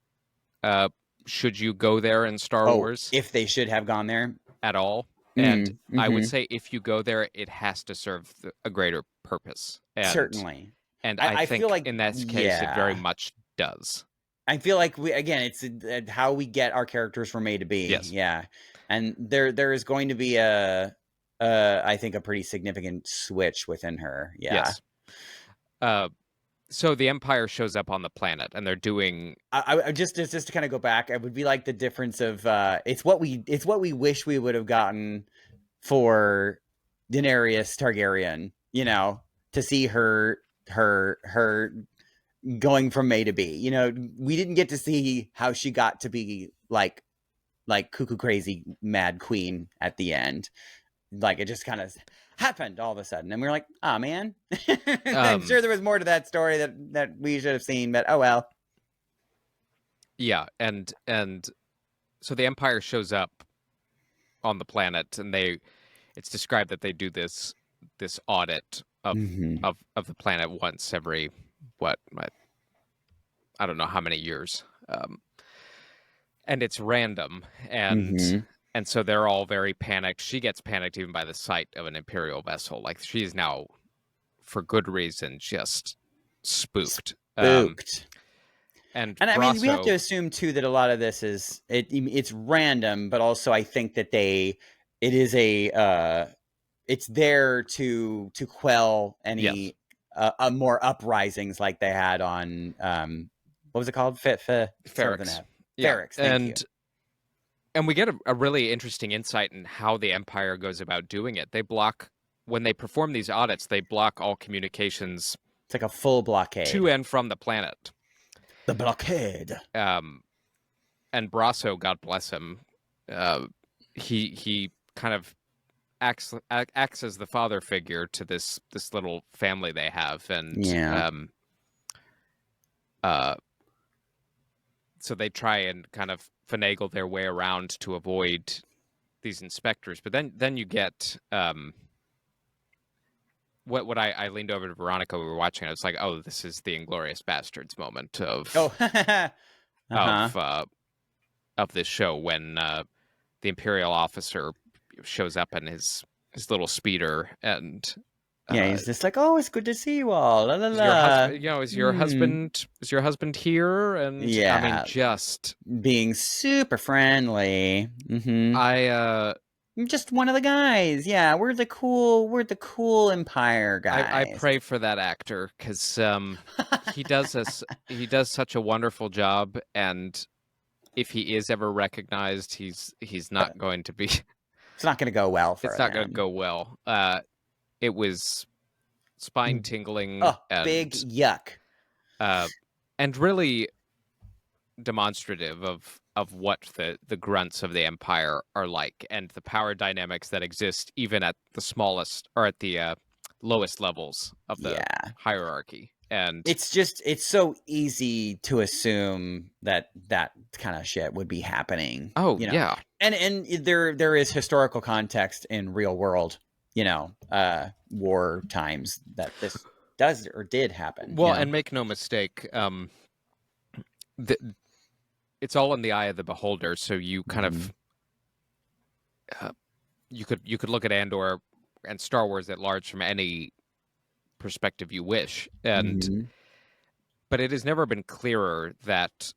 should you go there in Star Wars? If they should have gone there at all. And I would say if you go there, it has to serve a greater purpose. And, certainly. And I think feel like, in that case, it very much does. I feel like it's how we get our characters from A to B. Yes. Yeah. And there is going to be I think a pretty significant switch within her. Yeah. Yes. So the Empire shows up on the planet, and they're doing. I just to kind of go back, it would be like the difference of it's what we wish we would have gotten for Daenerys Targaryen. To see her going from A to B. We didn't get to see how she got to be like cuckoo crazy mad queen at the end. Like it just kind of happened all of a sudden, and we were like, "Oh man!" I'm sure there was more to that story that we should have seen, but oh well. Yeah, and so the Empire shows up on the planet, and it's described that they do this audit of the planet once every I don't know how many years, and it's random, and so they're all very panicked. She gets panicked even by the sight of an Imperial vessel. Like she's now, for good reason, just spooked. And I mean, we have to assume too that a lot of this is it's random, but also I think that it's there to quell any more uprisings like they had on what was it called? Ferrix. Ferrix. And we get a really interesting insight in how the Empire goes about doing it. When they perform these audits, they block all communications. It's like a full blockade to and from the planet. The blockade. And Brasso, God bless him, he kind of acts as the father figure to this little family they have, and so they try and kind of finagle their way around to avoid these inspectors. But then you get what I leaned over to Veronica, we were watching it. It's like, oh, this is the Inglorious Bastards moment of Oh, uh-huh. Of this show when the Imperial officer shows up in his little speeder and Yeah, he's just like, oh, it's good to see you all. La, la, is your la. husband, is your Hmm. husband here? And I mean, Yeah. just Being super friendly. Mm-hmm. I I'm just one of the guys. Yeah, we're the cool Empire guys. I pray for that actor because he does such a wonderful job, and if he is ever recognized, he's not going to be. It's not going to go well for It's not going them. to go well. It was spine tingling Oh, and big yuck. and really demonstrative of what the grunts of the Empire are like, and the power dynamics that exist even at the smallest or at the lowest levels of the hierarchy. And it's so easy to assume that kind of shit would be happening. Oh, you know? yeah. And there is historical context in real world, war times that this does or did happen. Well, and make no mistake, it's all in the eye of the beholder. So you kind of you could look at Andor and Star Wars at large from any perspective you wish, and but it has never been clearer that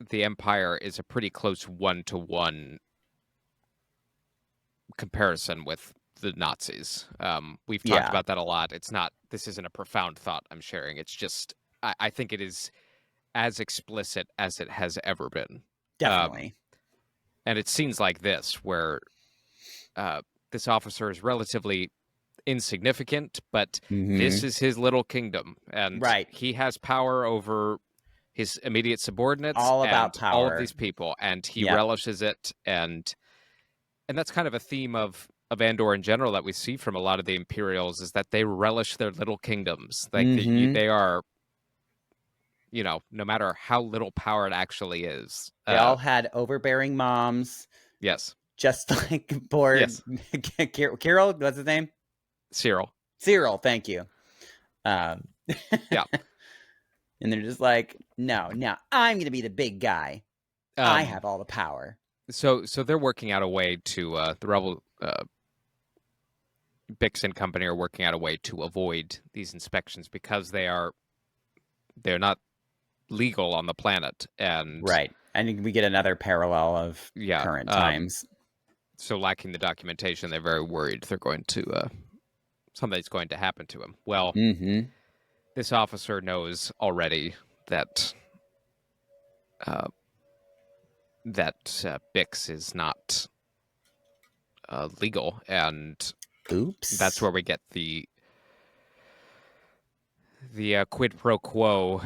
the Empire is a pretty close 1-to-1 comparison with the Nazis. We've talked about that a lot. This isn't a profound thought I'm sharing. It's just I think it is as explicit as it has ever been. Definitely. And it's scenes like this where this officer is relatively insignificant, but this is his little kingdom, and he has power over his immediate subordinates, all about and power, all of these people, and he relishes it, and that's kind of a theme of Andor in general that we see from a lot of the Imperials, is that they relish their little kingdoms. Like they are, no matter how little power it actually is. They all had overbearing moms. Yes. Just like bored. Yes. Kirill, what's his name? Cyril, thank you. Yeah. And they're just like, no, I'm going to be the big guy. I have all the power. So they're working out a way to, the Rebel, Bix and company are working out a way to avoid these inspections because they're not legal on the planet. And right. And we get another parallel of current times. So lacking the documentation, they're very worried they're going to, something's going to happen to him. Well, this officer knows already that Bix is not legal, and that's where we get the quid pro quo.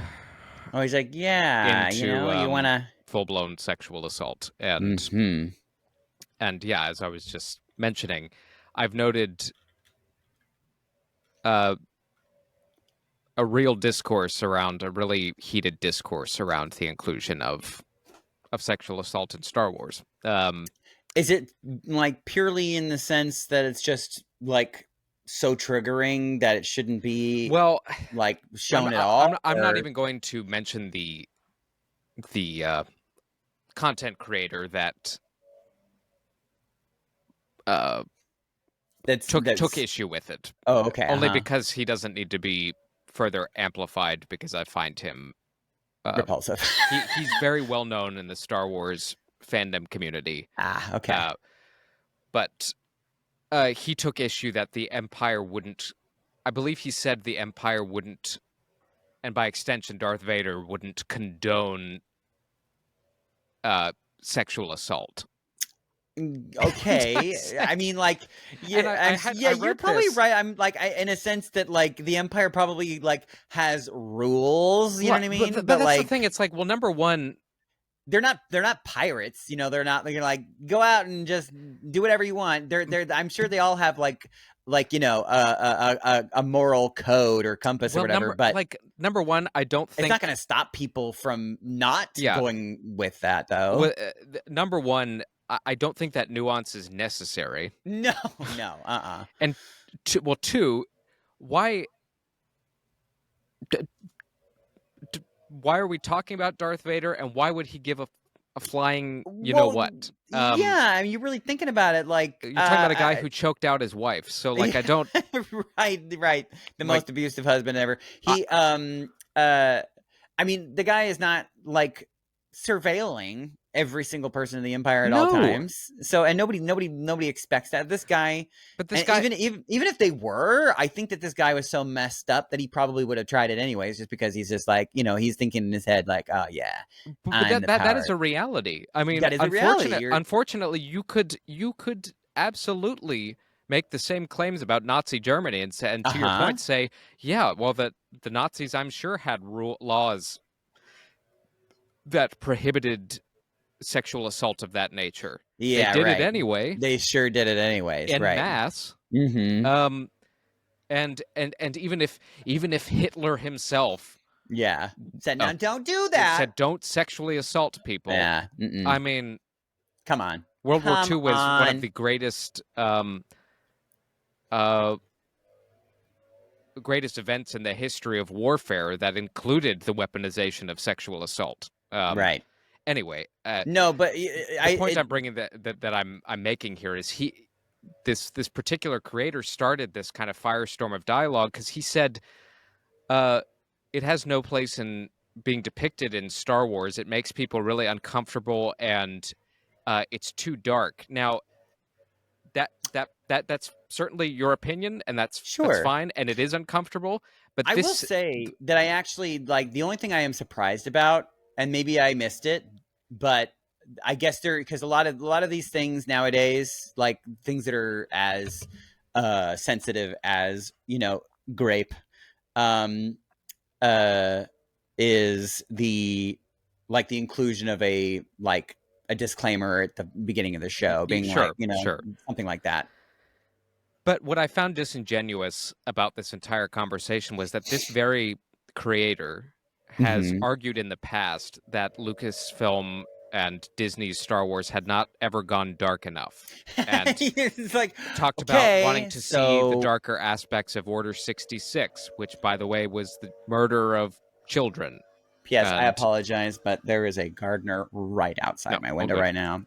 Oh, he's like, into, you want to full-blown sexual assault, and as I was just mentioning, I've noted a really heated discourse around the inclusion of sexual assault in Star Wars. Is it like purely in the sense that it's just like so triggering that it shouldn't be like shown at all? I'm not even going to mention the content creator that took issue with it. Oh, okay. Only because he doesn't need to be further amplified, because I find him repulsive. He's very well known in the Star Wars fandom community. Okay. But he took issue that the Empire wouldn't. I believe he said the Empire wouldn't, and by extension, Darth Vader wouldn't condone sexual assault. Okay. I mean, like, you're probably right. I'm like, in a sense that like the Empire probably like has rules. You know what I mean? But that's the thing. It's like, well, number one, they're not pirates. They're not. They're like, go out and just do whatever you want. They're. I'm sure they all have like a moral code or compass or whatever. But number one, I don't think it's not going to stop people from not going with that, though. Number one, I don't think that nuance is necessary. No. And two, why why are we talking about Darth Vader, and why would he give a flying what? Yeah, I mean, you're really thinking about it, like You're talking about a guy who choked out his wife, so like I don't right, the most abusive husband ever. He I mean, the guy is not like surveilling every single person in the Empire at all times. So, and nobody expects that. This guy, but this guy, even if they were, I think that this guy was so messed up that he probably would have tried it anyways, just because he's just like, he's thinking in his head like, oh yeah, but that is a reality. I mean, that is a reality. Unfortunately, you could absolutely make the same claims about Nazi Germany and to your point, say, yeah, well, the Nazis, I'm sure, had laws that prohibited sexual assault of that nature. Yeah, they did it anyway. They sure did it anyways, en masse. Mm-hmm. And even if Hitler himself, said, no, don't do that. Said, don't sexually assault people. Yeah. I mean, come on. World War II was one of the greatest events in the history of warfare that included the weaponization of sexual assault. Right. Anyway, no, but the point I'm bringing that I'm making here is this particular creator started this kind of firestorm of dialogue because he said it has no place in being depicted in Star Wars. It makes people really uncomfortable and it's too dark. Now that's certainly your opinion, and that's fine, and it is uncomfortable. But I will say that I actually like the only thing I am surprised about, and maybe I missed it, but I guess because a lot of these things nowadays, like things that are as sensitive as grape, is the inclusion of a disclaimer at the beginning of the show, being something like that. But what I found disingenuous about this entire conversation was that this very creator has argued in the past that Lucasfilm and Disney's Star Wars had not ever gone dark enough, and it's like, talked about wanting to see the darker aspects of Order 66, which, by the way, was the murder of children. P.S. I apologize, but there is a gardener right outside my window right now.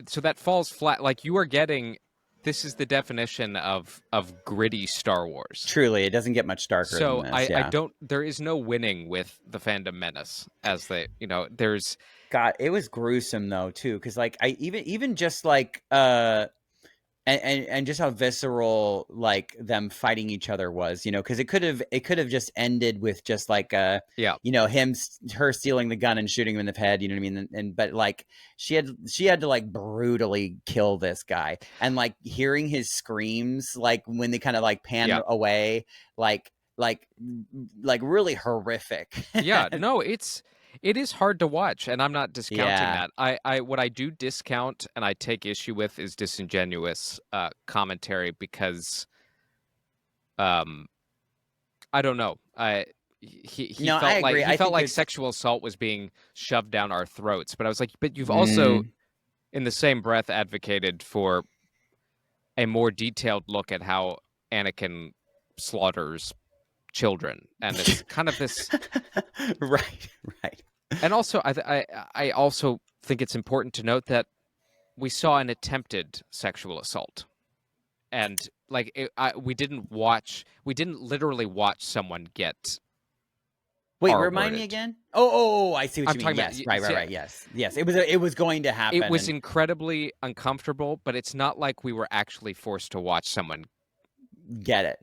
So that falls flat. Like, you are getting... This is the definition of gritty Star Wars. Truly, it doesn't get much darker than this. I don't... There is no winning with the fandom menace, as they... there's... God, it was gruesome, though, too, because, like, I even just, like... And just how visceral them fighting each other was, because it could have just ended with just her stealing the gun and shooting him in the head, you know what I mean? But she had to brutally kill this guy, and hearing his screams when they kind of pan away, really horrific. Yeah, no, it is hard to watch, and I'm not discounting that. What I do discount and I take issue with is disingenuous commentary because, I don't know. He felt like sexual assault was being shoved down our throats, but I was like, but you've also, in the same breath, advocated for a more detailed look at how Anakin slaughters children, and it's kind of this right. And also I also think it's important to note that we saw an attempted sexual assault, and we didn't literally watch someone get wait remind me again. I see what you mean. Yes, right. Yes, it was going to happen. It was incredibly uncomfortable, but it's not like we were actually forced to watch someone get it.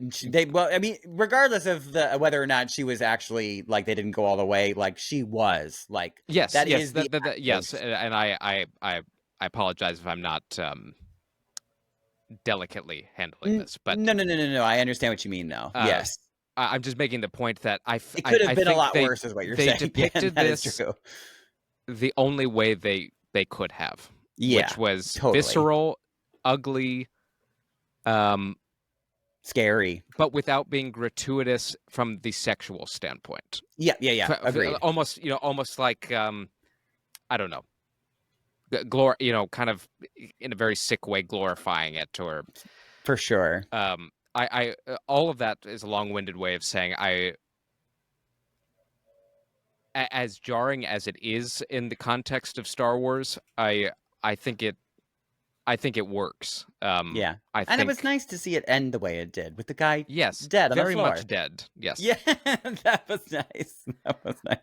I mean, regardless of whether or not she was actually they didn't go all the way, she was yes, that yes, is yes, and I apologize if I'm not delicately handling this, but no, I understand what you mean though. Yes, I'm just making the point that it could have been a lot worse, is what you're saying. They depicted this the only way they could have, which was visceral, ugly, scary, but without being gratuitous from the sexual standpoint. Yeah. Agreed. Almost like I don't know, kind of in a very sick way glorifying it, or for sure. all of that is a long-winded way of saying as jarring as it is in the context of Star Wars, I think it works. Yeah. I And it think was nice to see it end the way it did, with the guy yes, dead on the very floor. much dead. Yes. Yeah, that was nice. That was nice.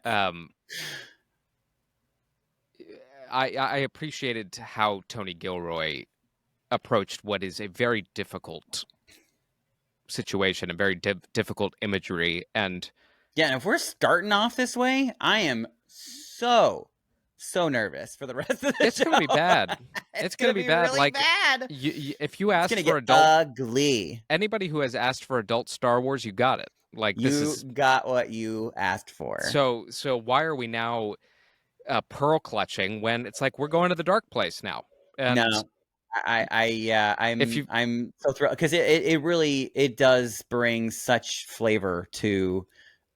I appreciated how Tony Gilroy approached what is a very difficult situation and very difficult imagery. And yeah, and if we're starting off this way, I am so nervous for the rest of the it's show. gonna be bad. It's gonna be bad. really Like bad. if you ask It's for gonna get adult, ugly. anybody who has asked for adult Star Wars, you got it. Like this You is got what you asked for. so why are we now pearl clutching when it's like we're going to the dark place now? And no, If I'm so thrilled because it really does bring such flavor to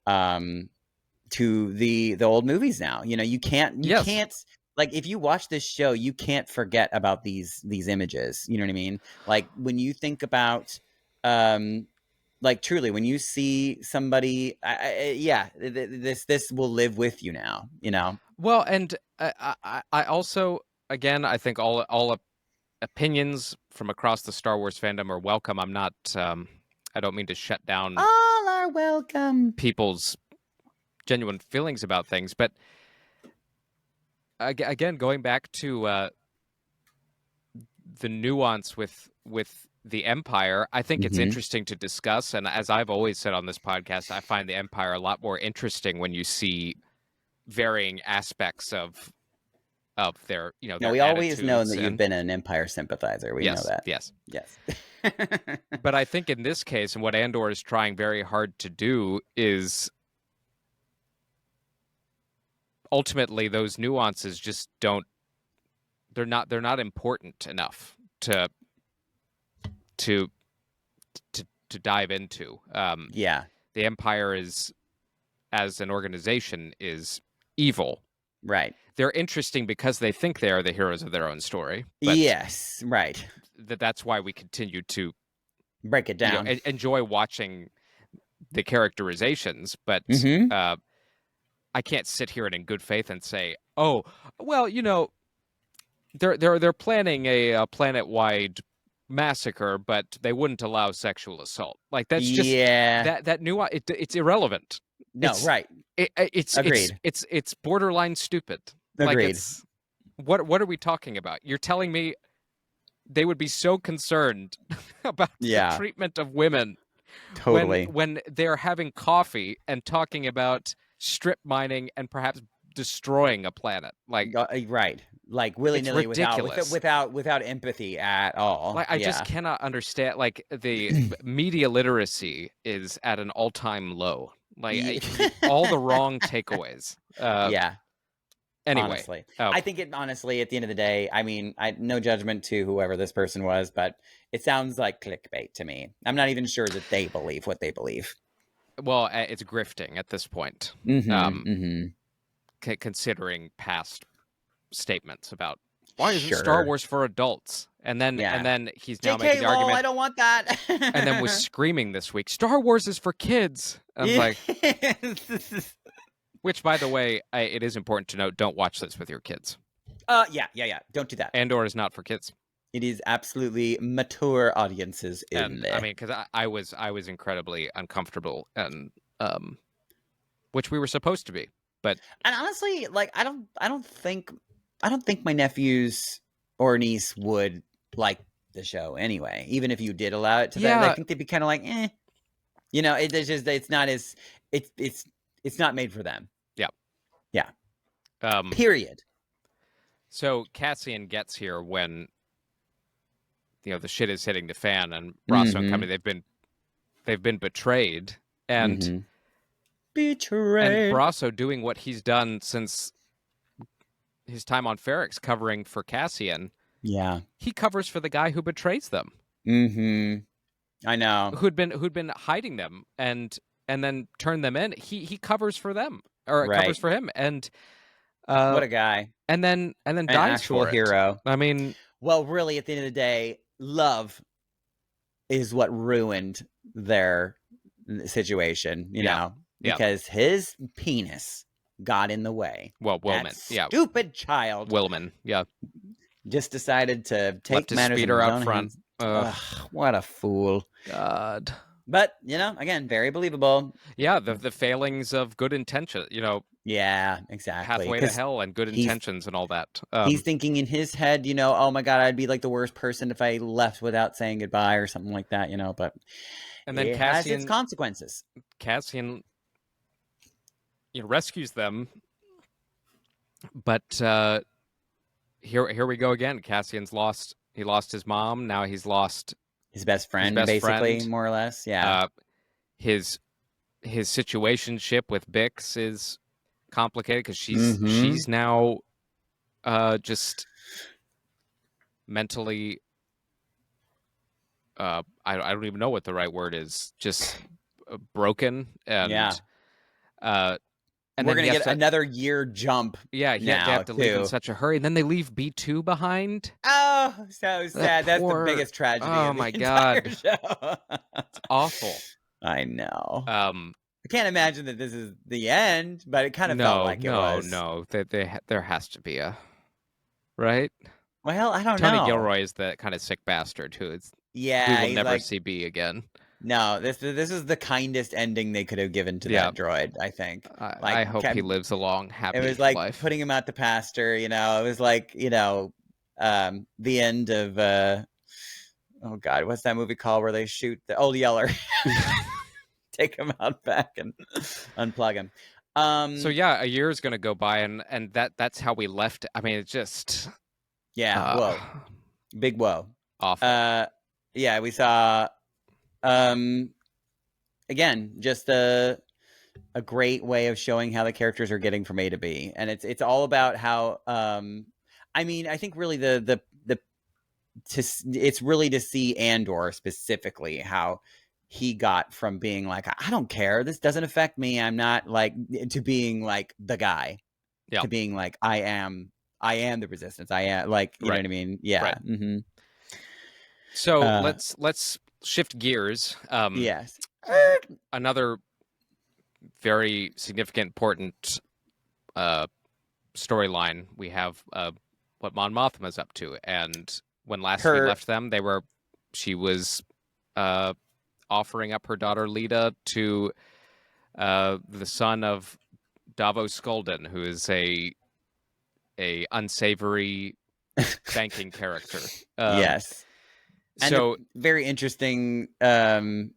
the old movies now. You know, you can't like if you watch this show, you can't forget about these images. You know what I mean? Like when you think about like truly when you see somebody this will live with you now, you know. well, and I also again I think all opinions from across the Star Wars fandom are welcome. I'm not I don't mean to shut down All are welcome. people's genuine feelings about things, but again going back to the nuance with the Empire, I think it's interesting to discuss. And as I've always said on this podcast, I find the Empire a lot more interesting when you see varying aspects of their, you know, No, their we always know attitudes that you've and- been an Empire sympathizer. We know that. Yes. Yes. But I think in this case, and what Andor is trying very hard to do is ultimately those nuances just don't, they're not important enough to dive into. Yeah. The Empire is, as an organization, is evil. Right. They're interesting because they think they are the heroes of their own story. But Yes. Right. that's why we continue to Break it down. enjoy watching the characterizations. But I can't sit here and in good faith and say, "Oh, well, you know, they're planning a planet-wide massacre, but they wouldn't allow sexual assault." Like that's just that nuance. It's irrelevant. No, It's- right. It's Agreed. It's borderline stupid. Agreed. Like it's what are we talking about? You're telling me they would be so concerned about the treatment of women Totally. when they're having coffee and talking about strip mining and perhaps destroying a planet. Like right. Like willy-nilly ridiculous. without empathy at all. Like I just cannot understand. Like the media literacy is at an all-time low. Like all the wrong takeaways. yeah. Anyway, Honestly. I think honestly, at the end of the day, I mean, no judgment to whoever this person was, but it sounds like clickbait to me. I'm not even sure that they believe what they believe. well, it's grifting at this point. Considering past statements about why isn't Star Wars for adults, and then he's now making the argument. I don't want that. And then was screaming this week, Star Wars is for kids. I'm like, which, by the way, it is important to note: don't watch this with your kids. Yeah. Don't do that. Andor is not for kids. It is absolutely mature audiences only. I mean, because I was incredibly uncomfortable, and which we were supposed to be. But and honestly, like I don't think my nephews or niece would like the show anyway. Even if you did allow it to them, I think they'd be kind of like, eh. You know, it's not made for them. Yeah. Period. So Cassian gets here when the shit is hitting the fan, and Brasso and company they've been betrayed, and betrayed. And Brasso doing what he's done since his time on Ferrix, covering for Cassian. Yeah, he covers for the guy who betrays them. I know. Who'd been hiding them and then turned them in. He covers for them, or covers for him, and what a guy. And then dies actual for it. hero. I mean, well, really, at the end of the day, love is what ruined their situation, you Yeah. know, Yeah. because his penis got in the way. Well, That Willman. Yeah. stupid child Willman. Yeah. just decided to take Left his matters in speeder his out own front. hands. Ugh. Ugh, what a fool. God. But, you know, again, very believable. Yeah, the failings of good intention, Yeah, exactly. pathway to 'Cause hell and good he's- intentions and all that. he's thinking in his head, you know, oh my God, I'd be like the worst person if I left without saying goodbye or something like that, you know, but And then it has its consequences. Cassian rescues them, but here we go again. Cassian's lost. He lost his mom. Now he's lost His best friend, best basically, friend. more or less. Yeah. His situationship with Bix is complicated because Mhm. she's now just mentally I don't even know what the right word is, just broken. And Yeah. and We're then going he to has get another year jump. they now, have to leave in too. such a hurry, and then they leave B2 behind. Oh, so sad. That's poor- the biggest tragedy oh of the my entire God. show. It's awful. I know. Um I can't imagine that this is the end, but it kind of felt like it was. No. There has to be a right. Well, I don't Tony know. Gilroy is the kind of sick bastard who is. Yeah, we will he's never like, see B again. no, this is the kindest ending they could have given to Yeah. that droid, I think. I hope he lives a long, happy It was like life. putting him out to pasture, you know. It was like, you know, the end of oh God, what's that movie called where they shoot the Old Yeller? Take him out back and unplug him. So yeah, a year is going to go by, and that's how we left. I mean, it's just yeah, whoa, big whoa, awful. Yeah, we saw again just a great way of showing how the characters are getting from A to B, and it's all about how I mean, I think really it's really to see Andor specifically how he got from being like, I don't care, this doesn't affect me, I'm not like, to being like the guy, to being like, I am the resistance, I am like, you know what I mean? Yeah. Right. Mm-hmm. So let's shift gears. Yes. Another very significant, important storyline we have what Mon Mothma's up to, and when last we left them, she was offering up her daughter Lita to the son of Davos Skolden, who is a unsavory banking character. Yes. And so the very interesting thing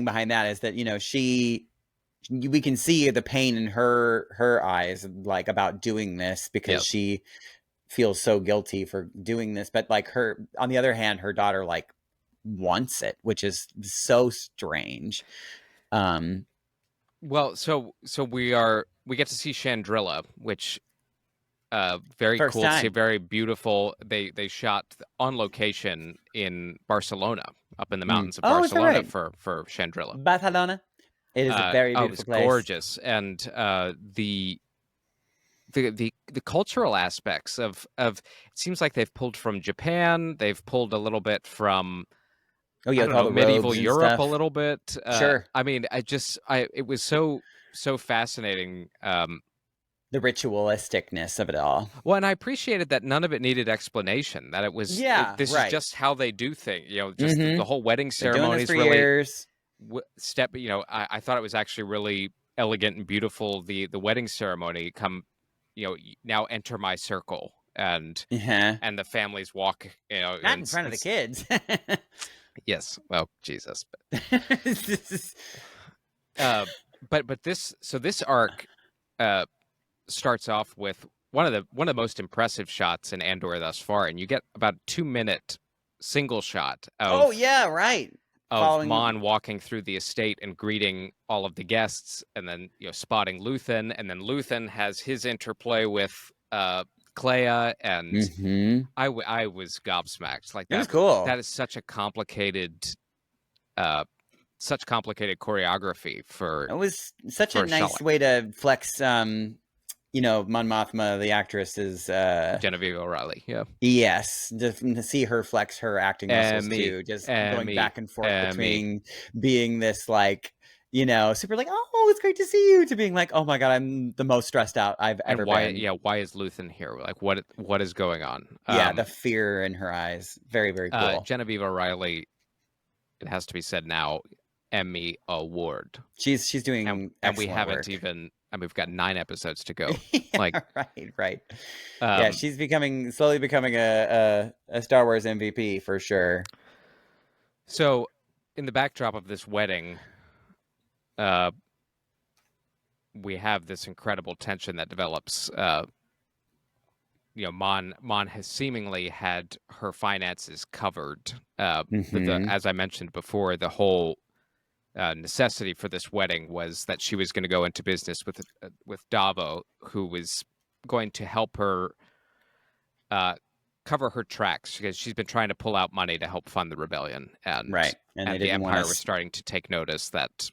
behind that is that, you know, we can see the pain in her eyes, like, about doing this because she feels so guilty for doing this, but like on the other hand, her daughter like wants it, which is so strange. Well, so we get to see Chandrilla, which very First cool time. to see, very beautiful. They shot on location in Barcelona, up in the mountains of Barcelona for Chandrilla. Barcelona. It is a very beautiful place. Gorgeous, and the cultural aspects of it seems like they've pulled from Japan. They've pulled a little bit from medieval Europe, a little bit. Sure. I mean, it was so fascinating. The ritualisticness of it all. Well, and I appreciated that none of it needed explanation. That it was this is just how they do things. You know, just the whole wedding ceremony is really years. You know, I thought it was actually really elegant and beautiful. The wedding ceremony now enter my circle, and the families walk, not in front of the kids. Yes. Well, Jesus. But this arc starts off with one of the most impressive shots in Andor thus far, and you get about a 2-minute single shot of Mon walking through the estate and greeting all of the guests, and then spotting Luthen, and then Luthen has his interplay with Clea, and I was gobsmacked. Like, that was cool. That is such a complicated choreography for. It was such a nice Shelling. way to flex Mon Mothma, the actress, is Genevieve O'Reilly. Yeah. yes, to see her flex her acting muscles Emmy, too, just going Emmy, back and forth Emmy. between being this like super like, oh, it's great to see you, to being like, oh my god, I'm the most stressed out I've ever And why? been. Yeah. Why is Luthen here? Like, what is going on? Yeah, the fear in her eyes, very very cool. Genevieve O'Reilly. It has to be said now. Emmy award. She's doing and we excellent haven't work. even. And we've got 9 episodes to go. Yeah, Like, right. Yeah, um, she's slowly becoming a Star Wars MVP for sure. So, in the backdrop of this wedding, we have this incredible tension that develops. Mon has seemingly had her finances covered. As I mentioned before, the whole necessity for this wedding was that she was going to go into business with Davo, who was going to help her cover her tracks, because she's been trying to pull out money to help fund the rebellion, and Right, and they the didn't Empire want was starting to take notice that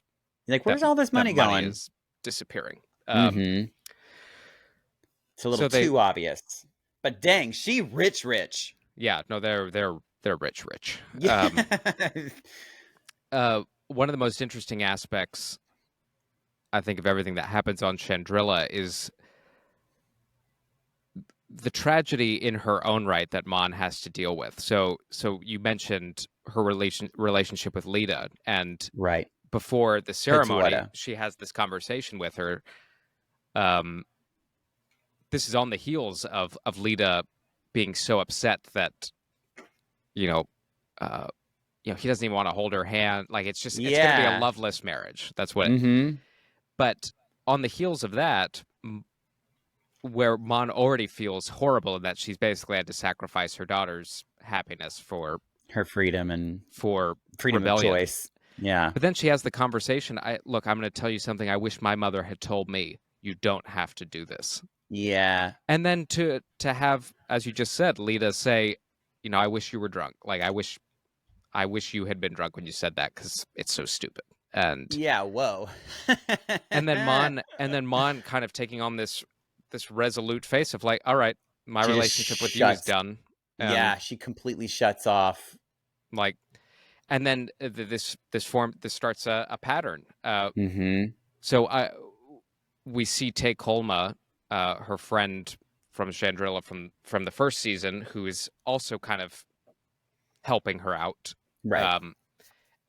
like, where's all this money that money going? is disappearing. It's a little too obvious, but dang, she rich. Yeah, no, they're rich. Yeah. One of the most interesting aspects, I think, of everything that happens on Chandrila is the tragedy in her own right that Mon has to deal with. So you mentioned her relationship with Lita, and right before the ceremony, Tetsuwada. she has this conversation with her. This is on the heels of Lita being so upset that he doesn't even want to hold her hand. Like, it's just, it's going to be a loveless marriage. That's what. But on the heels of that, where Mon already feels horrible in that she's basically had to sacrifice her daughter's happiness for her freedom and for freedom rebellion. of choice. Yeah. But then she has the conversation. I'm going to tell you something I wish my mother had told me. You don't have to do this. Yeah. And then to have, as you just said, Lita say, I wish you were drunk. Like, I wish you had been drunk when you said that, because it's so stupid. And yeah, whoa. and then Mon kind of taking on this resolute face of like, all right, my relationship with you is done. Yeah, she completely shuts off. Like, and then this starts a pattern. So we see Tay Kolma, her friend from Chandrila from the first season, who is also kind of helping her out. Right.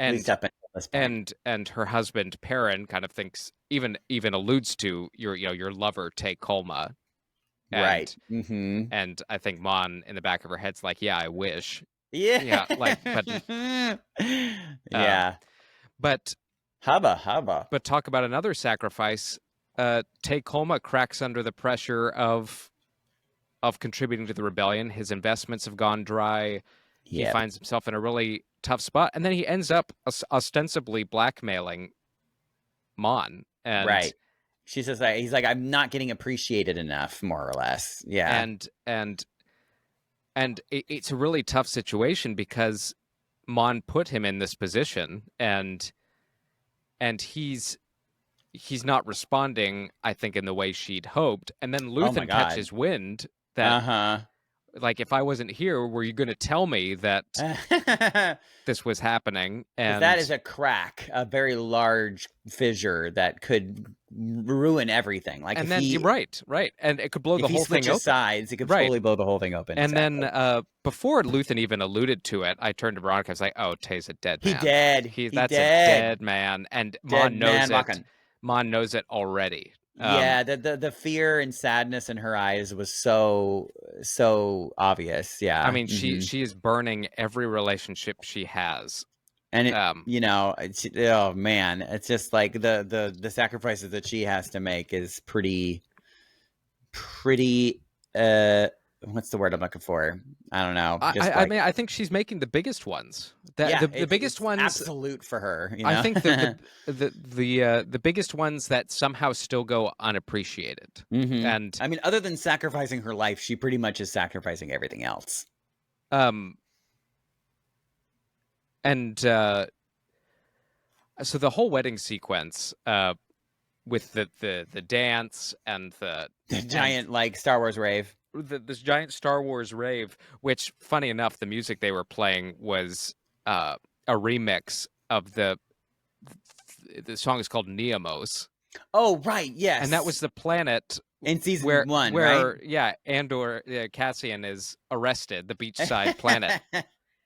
And her husband Perrin kind of thinks, even alludes to your lover Tay Kolma. Right. And I think Mon in the back of her head's like, yeah, I wish. Yeah. Like, but yeah. But hubba. But talk about another sacrifice. Tay Kolma cracks under the pressure of contributing to the rebellion. His investments have gone dry. He finds himself in a really tough spot, and then he ends up ostensibly blackmailing Mon. And right. She says that he's like, I'm not getting appreciated enough, more or less. Yeah. And it's a really tough situation, because Mon put him in this position, and he's not responding, I think, in the way she'd hoped. And then Luthen catches wind that, like, if I wasn't here, were you going to tell me that this was happening? And that is a crack, a very large fissure that could ruin everything. Like, and then right, and it could blow the whole thing open. Sides, it could totally blow the whole thing open. And then before Luthen even alluded to it, I turned to Veronica. I was like, "Oh, Tay's a dead man. That's a dead man." And Mon knows it. Mon knows it already. The fear and sadness in her eyes was so obvious. Yeah, I mean, she is burning every relationship she has, and oh man, it's just like the sacrifices that she has to make is pretty. What's the word I'm looking for? I don't know. I mean, I think she's making the biggest ones. The biggest ones, absolute for her. I think the biggest ones that somehow still go unappreciated. And I mean, other than sacrificing her life, she pretty much is sacrificing everything else. So the whole wedding sequence, with the dance and The giant like Star Wars rave. this giant Star Wars rave, which, funny enough, the music they were playing was a remix of the song is called Neamos. Oh, right, yes. And that was the planet in season where, 1, where right? yeah, Andor Cassian is arrested, the beachside planet.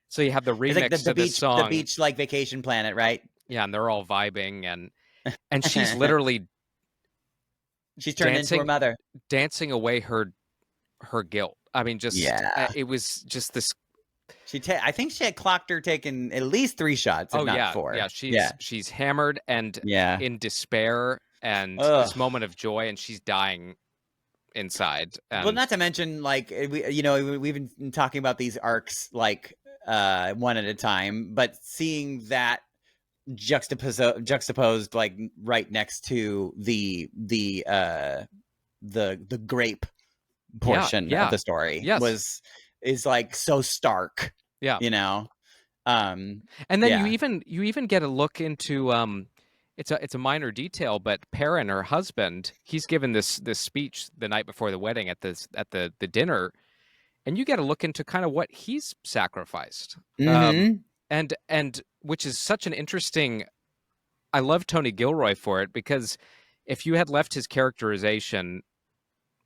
So you have the remix It's like the of the beach, song. the beach like vacation planet, right? Yeah, and they're all vibing, and she's literally she's turned into her mother, dancing away her guilt. I mean, just it was just this. I think she had clocked her taking at least 3 shots, if not 4. Yeah, she's hammered and in despair and this moment of joy, and she's dying inside. Well, not to mention, like, we've been talking about these arcs like one at a time, but seeing that juxtaposed like right next to the grape portion of the story is like so stark. And then you even get a look into it's a minor detail, but Perrin, her husband, he's given this speech the night before the wedding at the dinner, and you get a look into kind of what he's sacrificed. And which is such an interesting. I love Tony Gilroy for it, because if you had left his characterization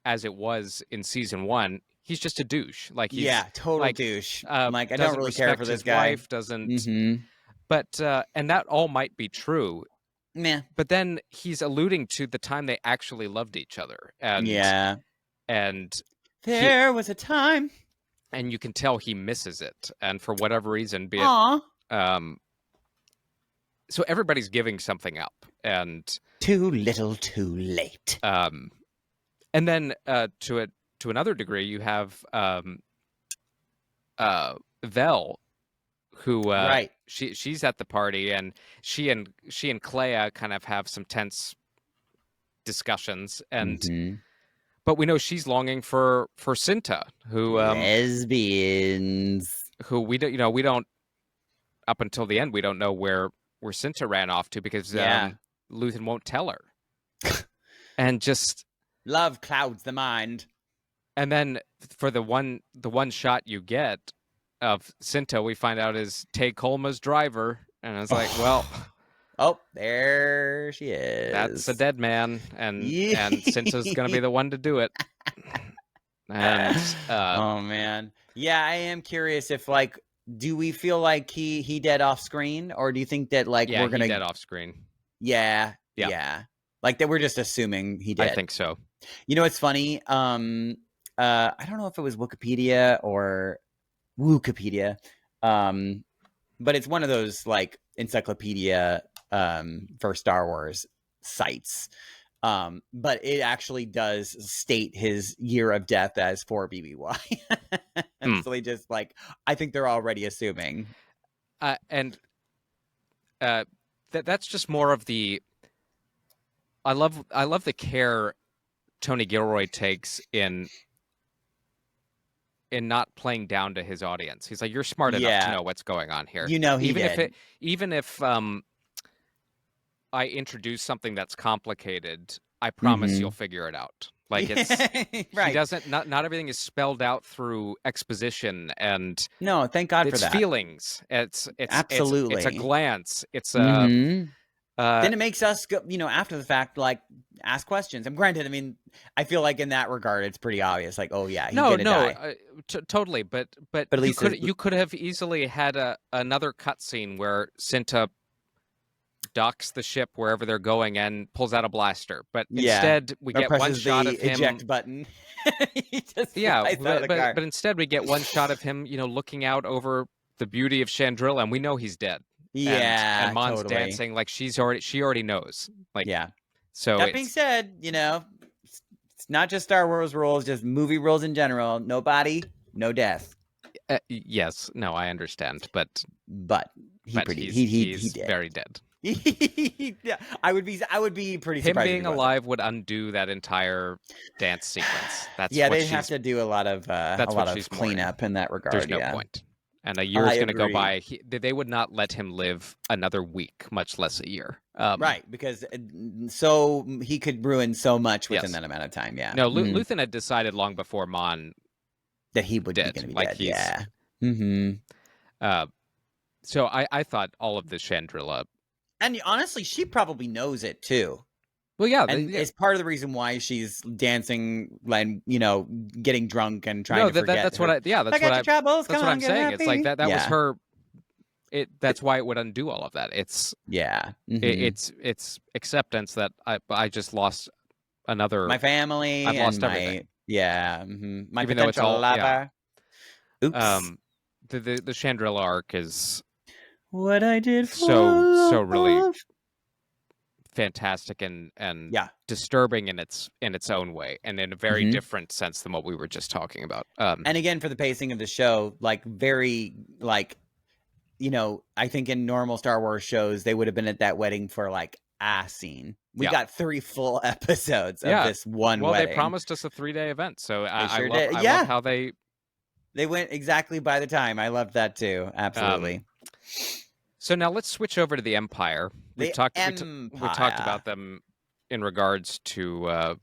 as it was in season 1, he's just a douche. Like he's total douche. Like, I don't really care for this guy. Wife doesn't. But and that all might be true. Yeah. But then he's alluding to the time they actually loved each other. And and there was a time, and you can tell he misses it, and for whatever reason, be it so everybody's giving something up, and too little, too late. And then to another degree, you have Vel, who she's at the party, and she and Clea kind of have some tense discussions, and but we know she's longing for Cinta, who lesbians, who we don't up until the end, we don't know where Cinta ran off to, because Luthen won't tell her. And just love clouds the mind. And then for the one shot you get of Cinta, we find out is Tay Kolma's driver, and I was like, well, there she is. That's a dead man, and Cinta's gonna be the one to do it. And oh man, I am curious if, like, do we feel like he dead off screen, or do you think that, like, we're gonna dead off screen? Yeah. Like, that we're just assuming he did. I think so. You know, it's funny. I don't know if it was Wikipedia or Wikipedia, but it's one of those like encyclopedia for Star Wars sites. But it actually does state his year of death as 4 BBY. And so they just, like, I think they're already assuming. And that's just more of the. I love the care Tony Gilroy takes in not playing down to his audience. He's like, you're smart enough to know what's going on here. You know, even if I introduce something that's complicated, I promise you'll figure it out. Like, it's right. He doesn't. Not everything is spelled out through exposition, and no, thank God for that. It's feelings. It's absolutely. It's a glance. It's a. Then it makes us go, after the fact, like, ask questions. And granted, I mean, I feel like in that regard, it's pretty obvious. Like, oh yeah, he's gonna die. Totally. But at least you could have easily had another cutscene where Cinta docks the ship wherever they're going and pulls out a blaster. But instead, we get one shot of him. Eject button. But instead, we get one shot of him, looking out over the beauty of Chandrilla, and we know he's dead. Yeah, and Mon's totally. dancing like she already knows. Like, So that being said, it's not just Star Wars rules, just movie rules in general. No body, no death. Yes, no, I understand, but he's dead. Very dead. Yeah, I would be pretty surprised. Him being alive would undo that entire dance sequence. That's they'd have to do a lot of cleanup in that regard. There's no point. And a year is I going to go agree. by. They would not let him live another week, much less a year. Right, because so he could ruin so much within Yes. that amount of time. Yeah. No, Luthen had decided long before Mon That he would be did. going to be Like, dead. he's- Yeah. Mm-hmm. So I thought all of the Chandrila. And honestly, she probably knows it too. Well, yeah, And it's part of the reason why she's dancing, and getting drunk and trying to forget. that's what I. Yeah, that's I got what your troubles. That's Come what on, I'm get saying. happy. It's like that. That was Yeah. her. That's why it would undo all of that. It's Yeah. it's acceptance that I just lost another. My family. I've lost and my, everything. Yeah. My Even though it's potential all- lover. yeah. Oops. The Chandrila arc is What I did for so really love. fantastic and Yeah. disturbing in its own way, and in a very Mhm. different sense than what we were just talking about. And again, for the pacing of the show, like very like, I think in normal Star Wars shows, they would have been at that wedding for like a scene. We Yeah. got 3 full episodes of Yeah. this one Well, wedding. they promised us a 3-day event, so I sure love did. I Yeah. love how they. They went exactly by the time. I loved that too. Absolutely. So now let's switch over to the Empire. The We talked Empire. about them in regards to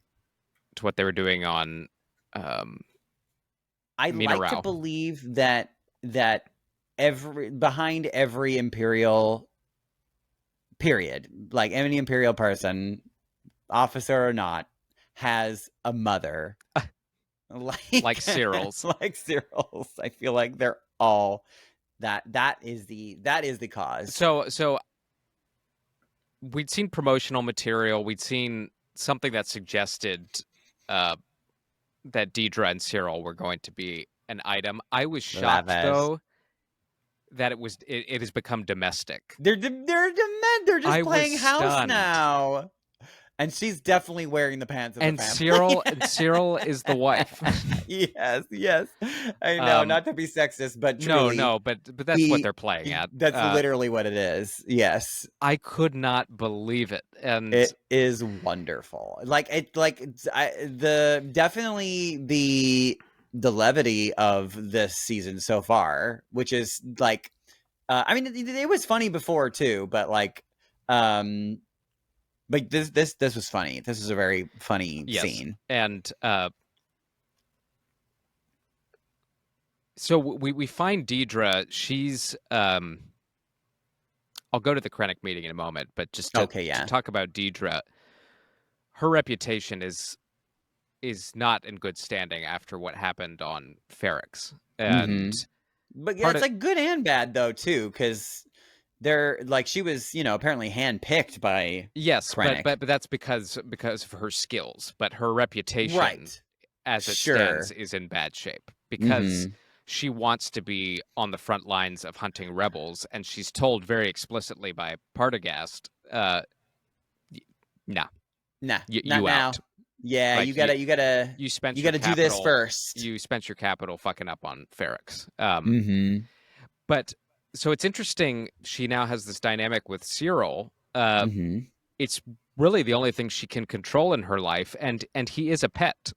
what they were doing on. I Mina like to Rao. believe that behind every Imperial period, like any Imperial person, officer or not, has a mother. Like Cyril's. Like Cyril's. I feel like they're all that is the cause. So we'd seen promotional material. We'd seen something that suggested that Deidre and Cyril were going to be an item. I was shocked Laves. though that it has become domestic. They're just I was playing house stunned. now. And she's definitely wearing the pants of And the family. Cyril is the wife. Yes. I know, not to be sexist, but truly, No, but that's what they're playing at. That's literally what it is. Yes. I could not believe it, and It is wonderful. Definitely the levity of this season so far, which is like, I mean, it was funny before too, but like, but this was funny. This is a very funny scene. And so we find Deidre. She's I'll go to the Krennic meeting in a moment, but just to talk about Deidre, her reputation is not in good standing after what happened on Ferrix. And but yeah, it's like good and bad though too, because they're like, she was, apparently handpicked by Krennic. but that's because of her skills, but her reputation, right, as it stands, is in bad shape because she wants to be on the front lines of hunting rebels, and she's told very explicitly by Partagast, nah, you not now. out. Yeah, like, you gotta you gotta do this first. You spent your capital fucking up on Ferrix. But so it's interesting. She now has this dynamic with Cyril. It's really the only thing she can control in her life, and he is a pet.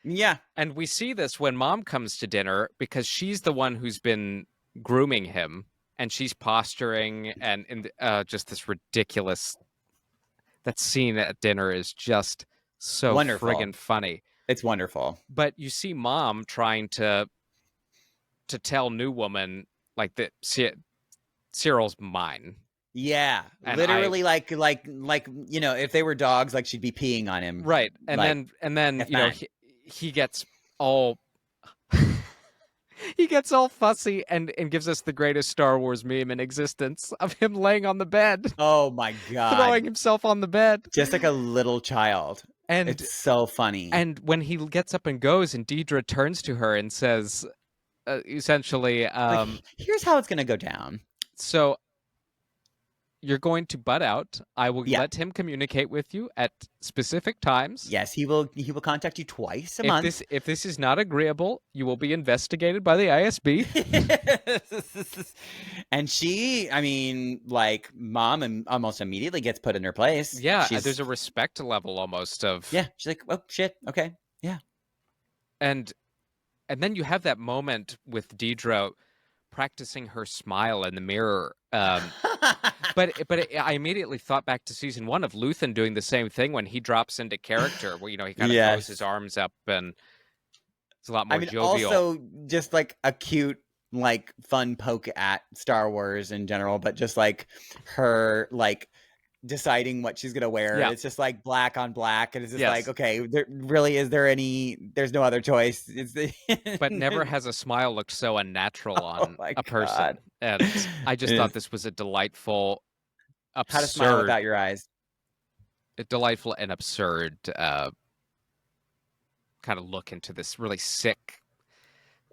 Yeah, and we see this when Mom comes to dinner because she's the one who's been grooming him, and she's posturing, and just this ridiculous. That scene at dinner is just so wonderful. Friggin' funny. It's wonderful. But you see Mom trying to tell New Woman like that Cyril's mine. Yeah, And literally, like if they were dogs, like she'd be peeing on him, right? And like, then he gets all he gets all fussy and gives us the greatest Star Wars meme in existence of him laying on the bed. Oh my god, throwing himself on the bed just like a little child. And it's so funny. And when he gets up and goes, and Deidre turns to her and says, essentially, here's how it's gonna go down. So you're going to butt out. I will let him communicate with you at specific times. Yes, he will contact you twice a month. If this is not agreeable, you will be investigated by the ISB. And she, I mean, like, Mom almost immediately gets put in her place. Yeah, there's a respect level almost of... Yeah, she's like, oh, shit, okay, yeah. And then you have that moment with Deidre practicing her smile in the mirror. I immediately thought back to season 1 of Luthen doing the same thing when he drops into character, where, he kind of throws his arms up and it's a lot more jovial. Also just like a cute, like fun poke at Star Wars in general, but just like her like deciding what she's gonna wear. Yeah. It's just like black on black, and it's just Yes. like, okay, there's no other choice. But never has a smile looked so unnatural on my a person. God. And I just thought this was a delightful, How to smile without your eyes. a delightful and absurd kind of look into this really sick,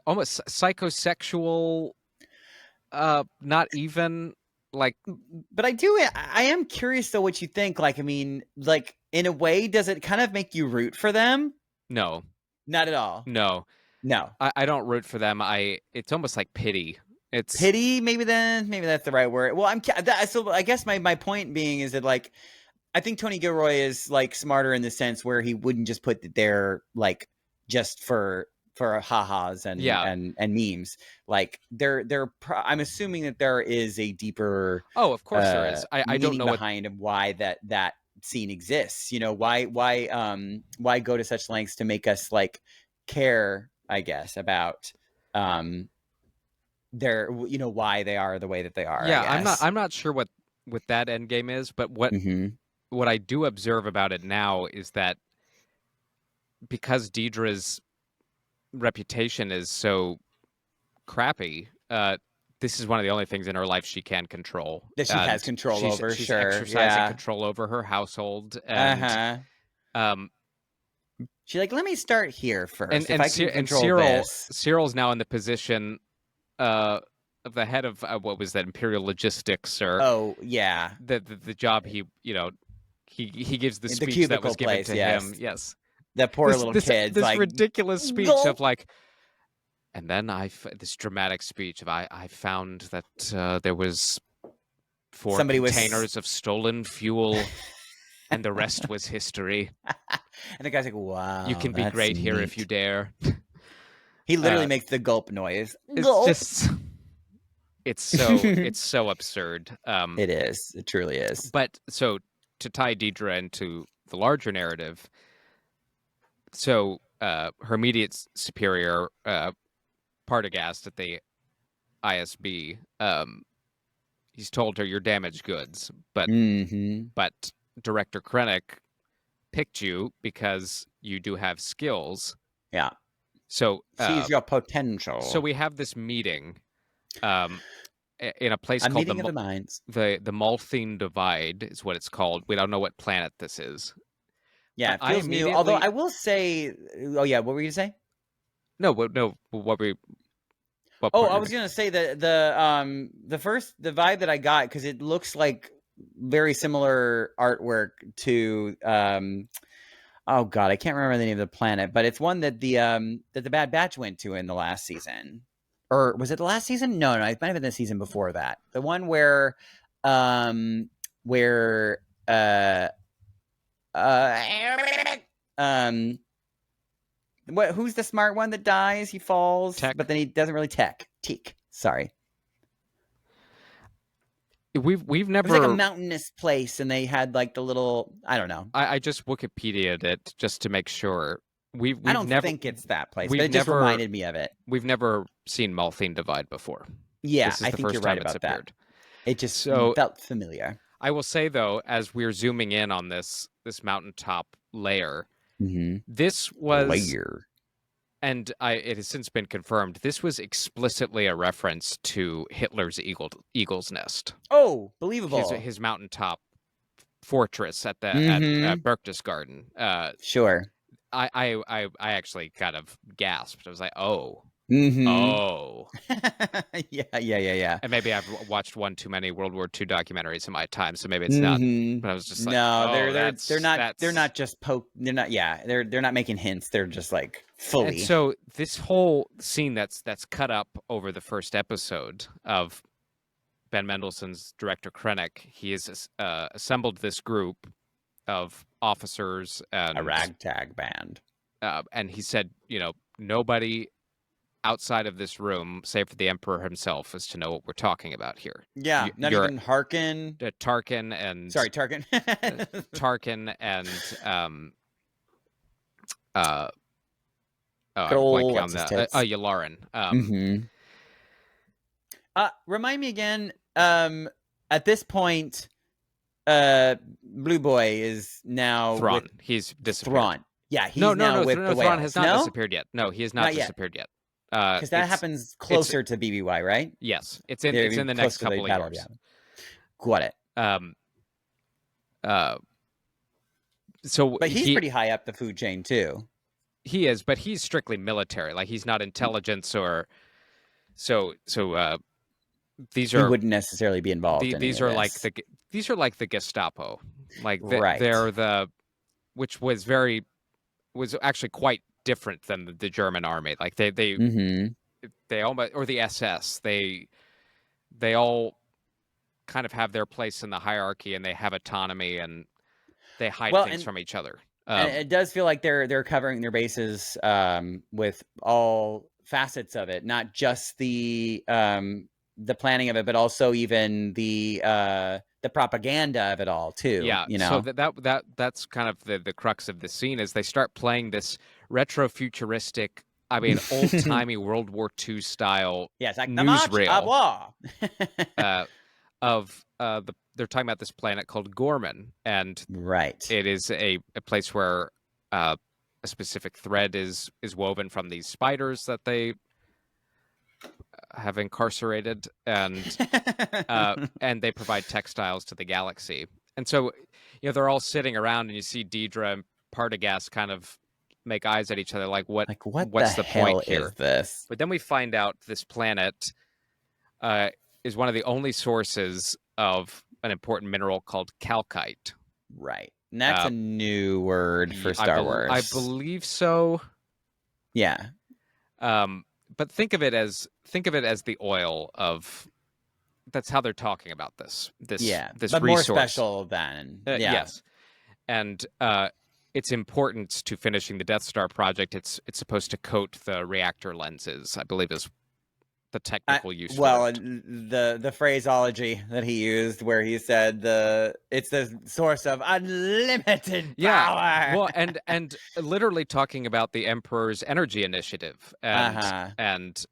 almost psychosexual, not even like. But I am curious though what you think. Like, I mean, like in a way, does it kind of make you root for them? No, Not at all. no, I don't root for them. It's almost like pity. It's Pity, maybe that's the right word. Well, so I guess my point being is that like I think Tony Gilroy is like smarter in the sense where he wouldn't just put it there like just for ha-has and memes. Like I'm assuming that there is a deeper of course there is. I don't know behind why that scene exists. Why go to such lengths to make us like care, I guess, about their why they are the way that they are. Yeah, I'm not sure what that end game is, but what I do observe about it now is that because Deidre's reputation is so crappy, this is one of the only things in her life she can control. That she has control over. She's sure, exercising control over her household. And, she's like, let me start here first. And if I can control this. Cyril's now in the position of the head of what was that, Imperial Logistics, or the job he gives the speech that was given to him. Yes, that poor little kid. This like, ridiculous speech of like, and then this dramatic speech of I found that there was 4 containers of stolen fuel, and the rest was history. And the guy's like, wow, you can be great here if you dare. He literally makes the gulp noise. It's so absurd. It is. It truly is. But so to tie Deidre into the larger narrative, so her immediate superior, Partagast at the ISB, he's told her, you're damaged goods, but Director Krennic picked you because you do have skills. Yeah. So sees your potential. So we have this meeting in a place called meeting of the minds. The Malthine Divide is what it's called. We don't know what planet this is. Yeah, it feels new. Although I will say, what were you to say? No. What were you? I was gonna say that the vibe that I got, because it looks like very similar artwork to oh god, I can't remember the name of the planet, but it's one that the Bad Batch went to in the last season. Or was it the last season? No, it might have been the season before that. The one where who's the smart one that dies? He falls, but then he doesn't really teak. Sorry. We've never. It was like a mountainous place, and they had like the little. I don't know. I just Wikipedia'd it just to make sure. I don't think it's that place, but it just reminded me of it. We've never seen Malthine Divide before. Yeah, I think you're right about that. It just felt familiar. I will say though, as we're zooming in on this mountaintop layer, this was and it has since been confirmed, this was explicitly a reference to Hitler's eagle's nest. Oh, believable. His mountaintop fortress at Berchtesgaden. Sure. I actually kind of gasped. I was like, oh. Oh. Yeah. And maybe I've watched one too many World War II documentaries in my time, so maybe it's not. But I was just like, they're not just they're not making hints. They're just like fully. And so this whole scene that's cut up over the first episode of Ben Mendelsohn's Director Krennic, he has assembled this group of officers and a ragtag band. And he said, nobody outside of this room, save for the Emperor himself, is to know what we're talking about here. Yeah, not you're even Harkin. Tarkin and Sorry, Tarkin. Tarkin and oh, Good I'm old blanking on what's his that. tits. Yularen. Remind me again. At this point, Blue Boy is now Thrawn. with He's disappeared. Thrawn. Yeah, he's No, now with the Thrawn whales. has not disappeared yet. No, he has not Not yet. disappeared yet. Because that happens closer to BBY, right? Yes, it's in the next couple of years. Got it. So, but he's pretty high up the food chain too. He is, but he's strictly military. Like he's not intelligence or so. These he wouldn't necessarily be involved. These are like the Gestapo. Like right. They're which was actually quite different than the German army. Like they almost, or the SS. They all kind of have their place in the hierarchy, and they have autonomy, and they hide things from each other. And it does feel like they're covering their bases with all facets of it, not just the planning of it, but also even the propaganda of it all too. Yeah, you know. So that's kind of the crux of the scene is they start playing this retro futuristic, I mean, old timey World War II style. Yeah, it's like newsreel of they're talking about this planet called Gorman, and it is a place where a specific thread is woven from these spiders that they have incarcerated, and they provide textiles to the galaxy. And so, they're all sitting around, and you see Deidre and Partagast kind of make eyes at each other, like what's the point here? Is this? But then we find out this planet is one of the only sources of an important mineral called calcite. Right. And that's a new word for Star Wars. I believe so. Yeah. But think of it as the oil of. That's how they're talking about this. This but resource. More special than yes, and its importance to finishing the Death Star project. It's supposed to coat the reactor lenses, I believe, is the technical use. Well, the phraseology that he used, where he said it's the source of unlimited power. Well, and literally talking about the Emperor's energy initiative and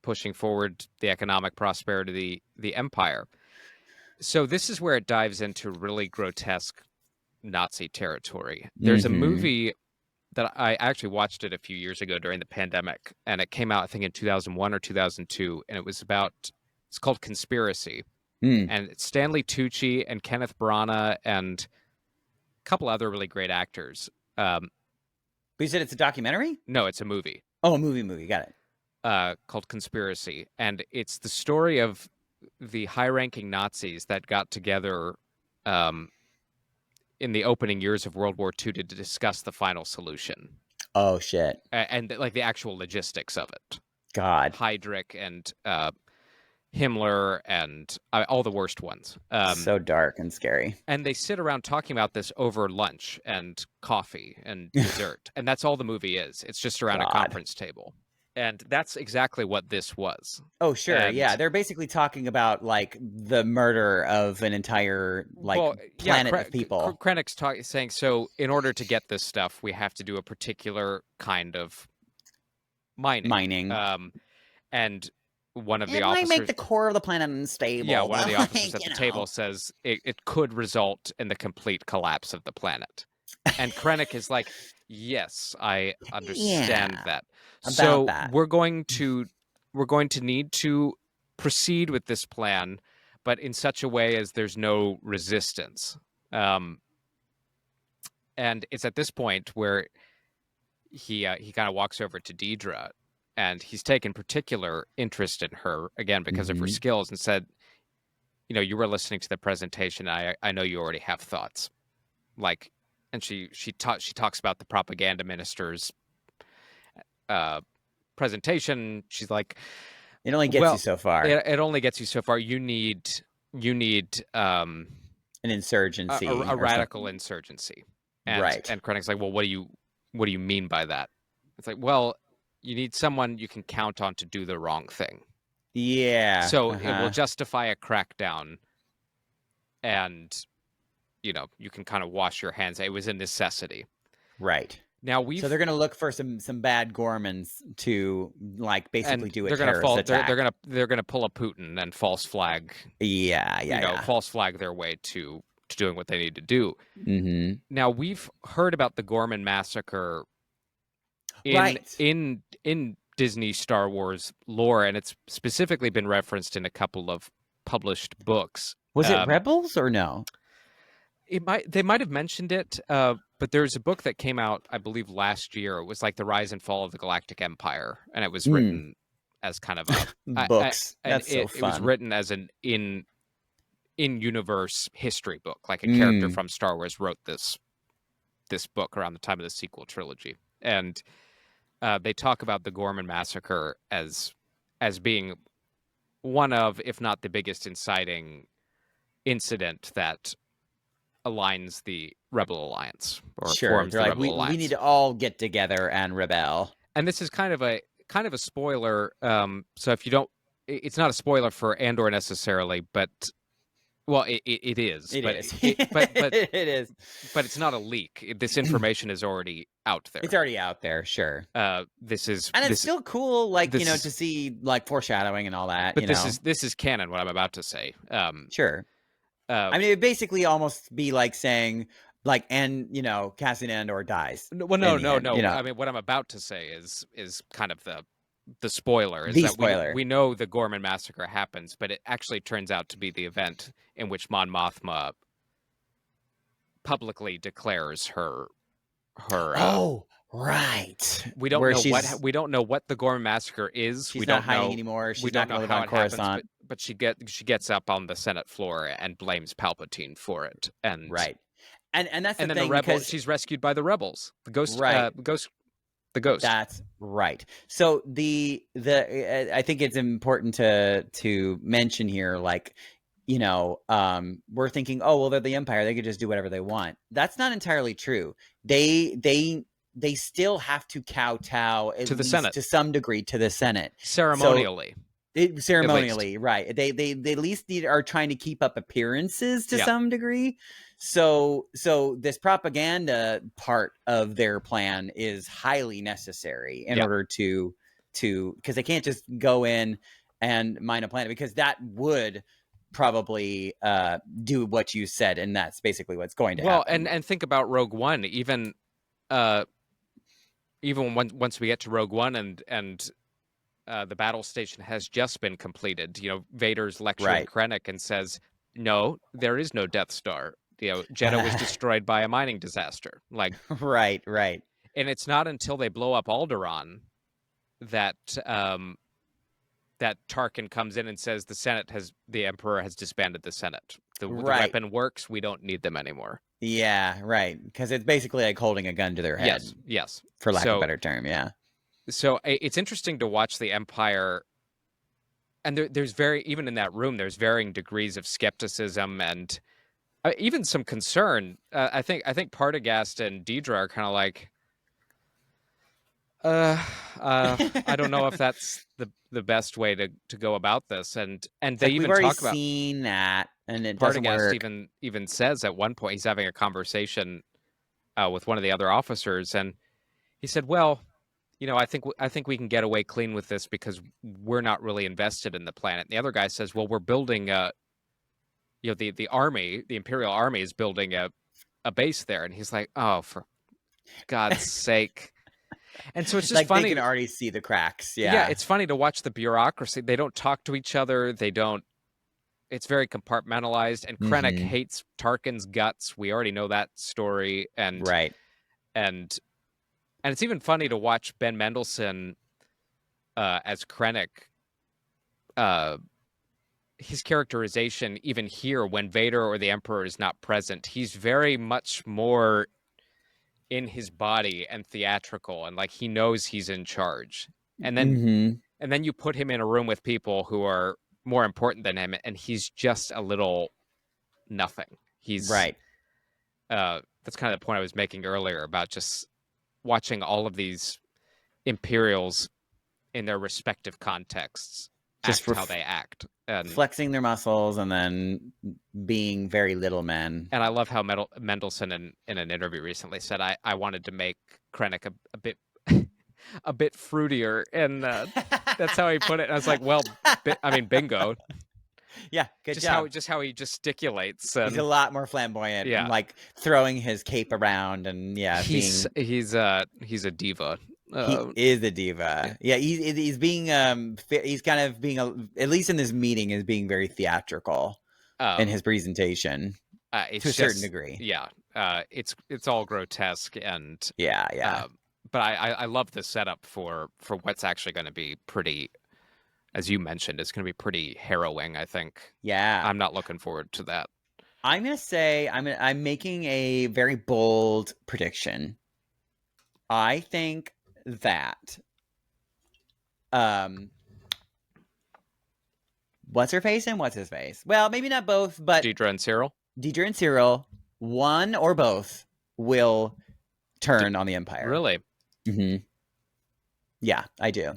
pushing forward the economic prosperity of the Empire. So this is where it dives into really grotesque Nazi territory. There's a movie that I actually watched it a few years ago during the pandemic, and it came out, I think, in 2001 or 2002, and it's called Conspiracy. And it's Stanley Tucci and Kenneth Branagh and a couple other really great actors. But you said it's a documentary? No, it's a movie. Oh, a movie. Got it. Called Conspiracy. And it's the story of the high-ranking Nazis that got together in the opening years of World War II to discuss the final solution. Oh, shit. And like the actual logistics of it. God. Heydrich and Himmler and all the worst ones. So dark and scary. And they sit around talking about this over lunch and coffee and dessert. And that's all the movie is. It's just around a conference table. And that's exactly what this was. Oh, sure. Yeah. They're basically talking about like the murder of an entire planet of people. Krennic's saying, so in order to get this stuff, we have to do a particular kind of mining. And one of the officers might make the core of the planet unstable. Yeah, one of the officers at the table says it could result in the complete collapse of the planet. And Krennic is like, yes, I understand that. So we're going to need to proceed with this plan, but in such a way as there's no resistance. And it's at this point where he kind of walks over to Deidre, and he's taken particular interest in her again because of her skills, and said, you were listening to the presentation. I know you already have thoughts, like. And she talks about the propaganda minister's presentation. She's like, "It only gets you so far. It only gets you so far. You need an insurgency, a radical insurgency." And, right. And Krennic's like, "Well, what do you mean by that?" It's like, well, you need someone you can count on to do the wrong thing. Yeah. So it will justify a crackdown, and you can kind of wash your hands. It was a necessity. Right. Now So they're going to look for some bad Gormans to like basically do a terrorist attack. They're gonna pull a Putin and false flag. Yeah. False flag their way to doing what they need to do. Mm-hmm. Now we've heard about the Gorman massacre in Disney Star Wars lore, and it's specifically been referenced in a couple of published books. Was it Rebels or no? They might have mentioned it, but there's a book that came out, I believe, last year. It was like The Rise and Fall of the Galactic Empire, and it was written as kind of a books. That's so fun. It was written as an in-universe history book, like a character from Star Wars wrote this book around the time of the sequel trilogy, and they talk about the Gorman massacre as being one of, if not the biggest inciting incident that aligns the Rebel Alliance or forms the Rebel Alliance. We need to all get together and rebel. And this is kind of a spoiler. So if you don't, it's not a spoiler for Andor necessarily, but well, it is. It is. But it's not a leak. This information is already out there. It's already out there, sure. It's still cool, like to see like foreshadowing and all that. But this is canon. What I'm about to say. Sure. I mean, it would basically almost be like saying, like, and Cassian Andor dies. Well, no. I mean, what I'm about to say is kind of the spoiler. We know the Gorman massacre happens, but it actually turns out to be the event in which Mon Mothma publicly declares her. Right. We don't know what the Gorman massacre is. She's not hiding anymore. She's not going to live on Coruscant. But she gets up on the Senate floor and blames Palpatine for it. And right. And that's the then thing. The rebels. She's rescued by the rebels. The ghost. Right. The ghost. That's right. So I think it's important to mention here, like, we're thinking, oh well, they're the Empire. They could just do whatever they want. That's not entirely true. They still have to kowtow to the Senate to some degree to the Senate ceremonially. Ceremonially, right? They at least are trying to keep up appearances to some degree. So this propaganda part of their plan is highly necessary in order to because they can't just go in and mine a planet, because that would probably do what you said, and that's basically what's going to happen. And think about Rogue One. Even once we get to Rogue One and the battle station has just been completed. Vader's lecturing Krennic and says, "No, there is no Death Star. Jeddah was destroyed by a mining disaster." Like, right. And it's not until they blow up Alderaan that that Tarkin comes in and says the Emperor has disbanded the Senate. The weapon works. We don't need them anymore. Yeah, right. Because it's basically like holding a gun to their head. Yes. For lack of a better term, yeah. So it's interesting to watch the Empire, and there's even in that room, there's varying degrees of skepticism and even some concern. I think Partagast and Deidre are kind of like, I don't know if that's the best way to go about this, and they even talk about seen that, and it doesn't work. Partagast even says at one point he's having a conversation with one of the other officers, and he said, "Well, I think we can get away clean with this because we're not really invested in the planet." And the other guy says, "Well, we're building the army, the Imperial Army is building a base there," and he's like, "Oh, for God's sake." And so it's just like funny. They can already see the cracks. Yeah. Yeah, it's funny to watch the bureaucracy. They don't talk to each other. It's very compartmentalized. And Krennic hates Tarkin's guts. We already know that story. And And it's even funny to watch Ben Mendelsohn as Krennic. His characterization, even here, when Vader or the Emperor is not present, he's very much more in his body and theatrical, and like he knows he's in charge. And then you put him in a room with people who are more important than him, and he's just a little nothing. He's right. That's kind of the point I was making earlier about just watching all of these Imperials in their respective contexts Just how they act. And flexing their muscles and then being very little men. And I love how Mendelsohn in an interview recently said, I wanted to make Krennic a bit a bit fruitier, and that's how he put it. And I was like, well, bingo. Yeah, good job. Just how he gesticulates. And he's a lot more flamboyant. Yeah. And, like throwing his cape around, and he's a diva. He is a diva. Yeah, he's being he's kind of being at least in this meeting is being very theatrical in his presentation to a certain degree. Yeah, it's all grotesque and yeah. But I love the setup for what's actually going to be pretty, as you mentioned, it's going to be pretty harrowing. I think. Yeah, I'm not looking forward to that. I'm gonna say I'm making a very bold prediction. I think that what's her face and what's his face? Well, maybe not both, but Deidre and Cyril, one or both will turn on the Empire. Really? Mm-hmm. Yeah, I do.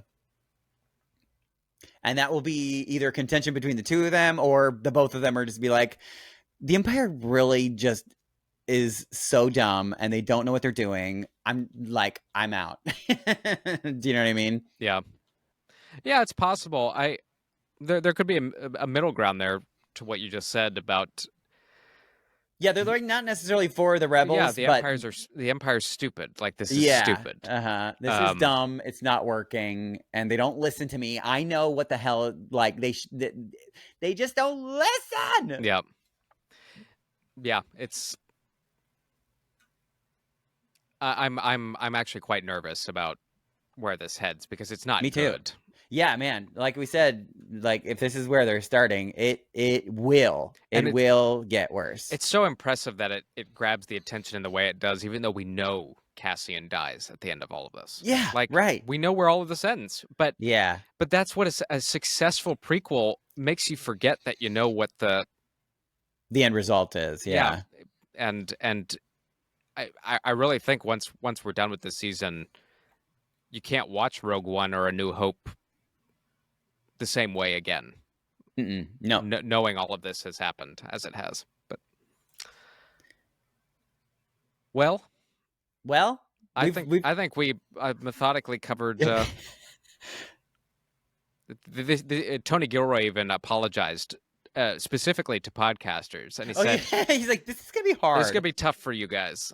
And that will be either contention between the two of them, or the both of them are just be like, the Empire really just is so dumb and they don't know what they're doing. I'm out. Do you know what I mean? Yeah, it's possible. There could be a middle ground there to what you just said about. Yeah, they're like not necessarily for the rebels. Yeah, the Empire's stupid. Like, this is stupid. This is dumb. It's not working, and they don't listen to me. I know what the hell. Like they just don't listen. Yeah. It's. I'm actually quite nervous about where this heads, because it's not Me too. good. Yeah, man. Like we said, like if this is where they're starting, it will get worse. It's so impressive that it grabs the attention in the way it does, even though we know Cassian dies at the end of all of this. Yeah, like right. We know where all of this ends, but yeah, but that's what a successful prequel makes you forget, that you know what the end result is. Yeah. And I really think once we're done with this season, you can't watch Rogue One or A New Hope the same way again. No. Knowing all of this has happened as it has. But well, I think we methodically covered. Tony Gilroy even apologized specifically to podcasters, and he said, he's like, "This is gonna be hard. This is gonna be tough for you guys."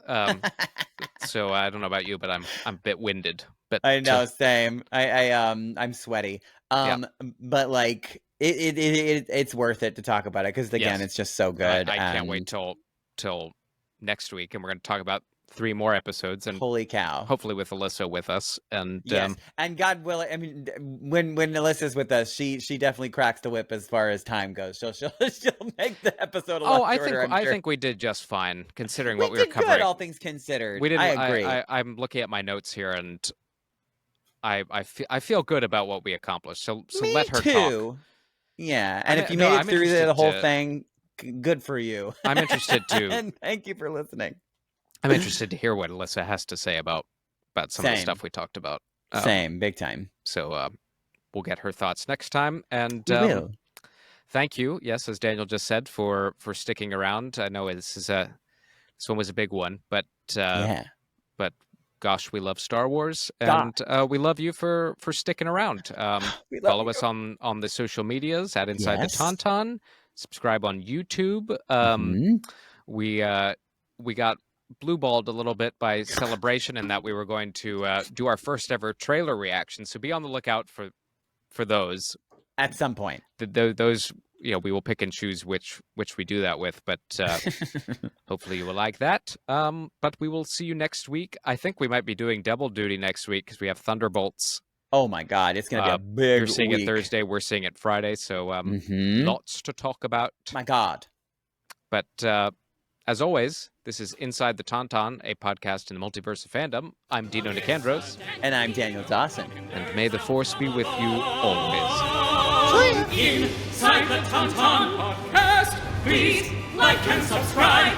So I don't know about you, but I'm a bit winded. But I know, same. I'm sweaty. But like it's worth it to talk about it, because again, it's just so good. I can't wait till next week, and we're going to talk about 3 more episodes. And holy cow! Hopefully with Alyssa with us, and yes, and God willing, I mean, when Alyssa's with us, she definitely cracks the whip as far as time goes. She'll make the episode a lot shorter. I think we did just fine considering what we were covering. Good, all things considered. We didn't. I agree. I'm looking at my notes here, and I feel good about what we accomplished. So Me let her too. talk. Yeah, and if you made it through the whole thing, good for you. I'm interested to. And thank you for listening. I'm interested to hear what Alyssa has to say about some of the stuff we talked about. Same, big time. So we'll get her thoughts next time. And we will. Thank you, yes, as Daniel just said, for sticking around. I know this one was a big one, but but gosh, we love Star Wars, and we love you for sticking around. Follow us on the social medias at Inside the Tauntaun. Subscribe on YouTube. We got blue-balled a little bit by Celebration, in that we were going to do our first ever trailer reaction. So be on the lookout for those at some point. Those, we will pick and choose which we do that with, but hopefully you will like that. But we will see you next week. I think we might be doing double duty next week, because we have Thunderbolts. Oh my God, it's going to be a big You're seeing week. it Thursday, we're seeing it Friday, so lots to talk about. My God. But as always, this is Inside the Tauntaun, a podcast in the multiverse of fandom. I'm Dino Nicandros. And I'm Daniel Dawson. And may the Force be with you always. Inside the Tauntaun podcast, please like and subscribe.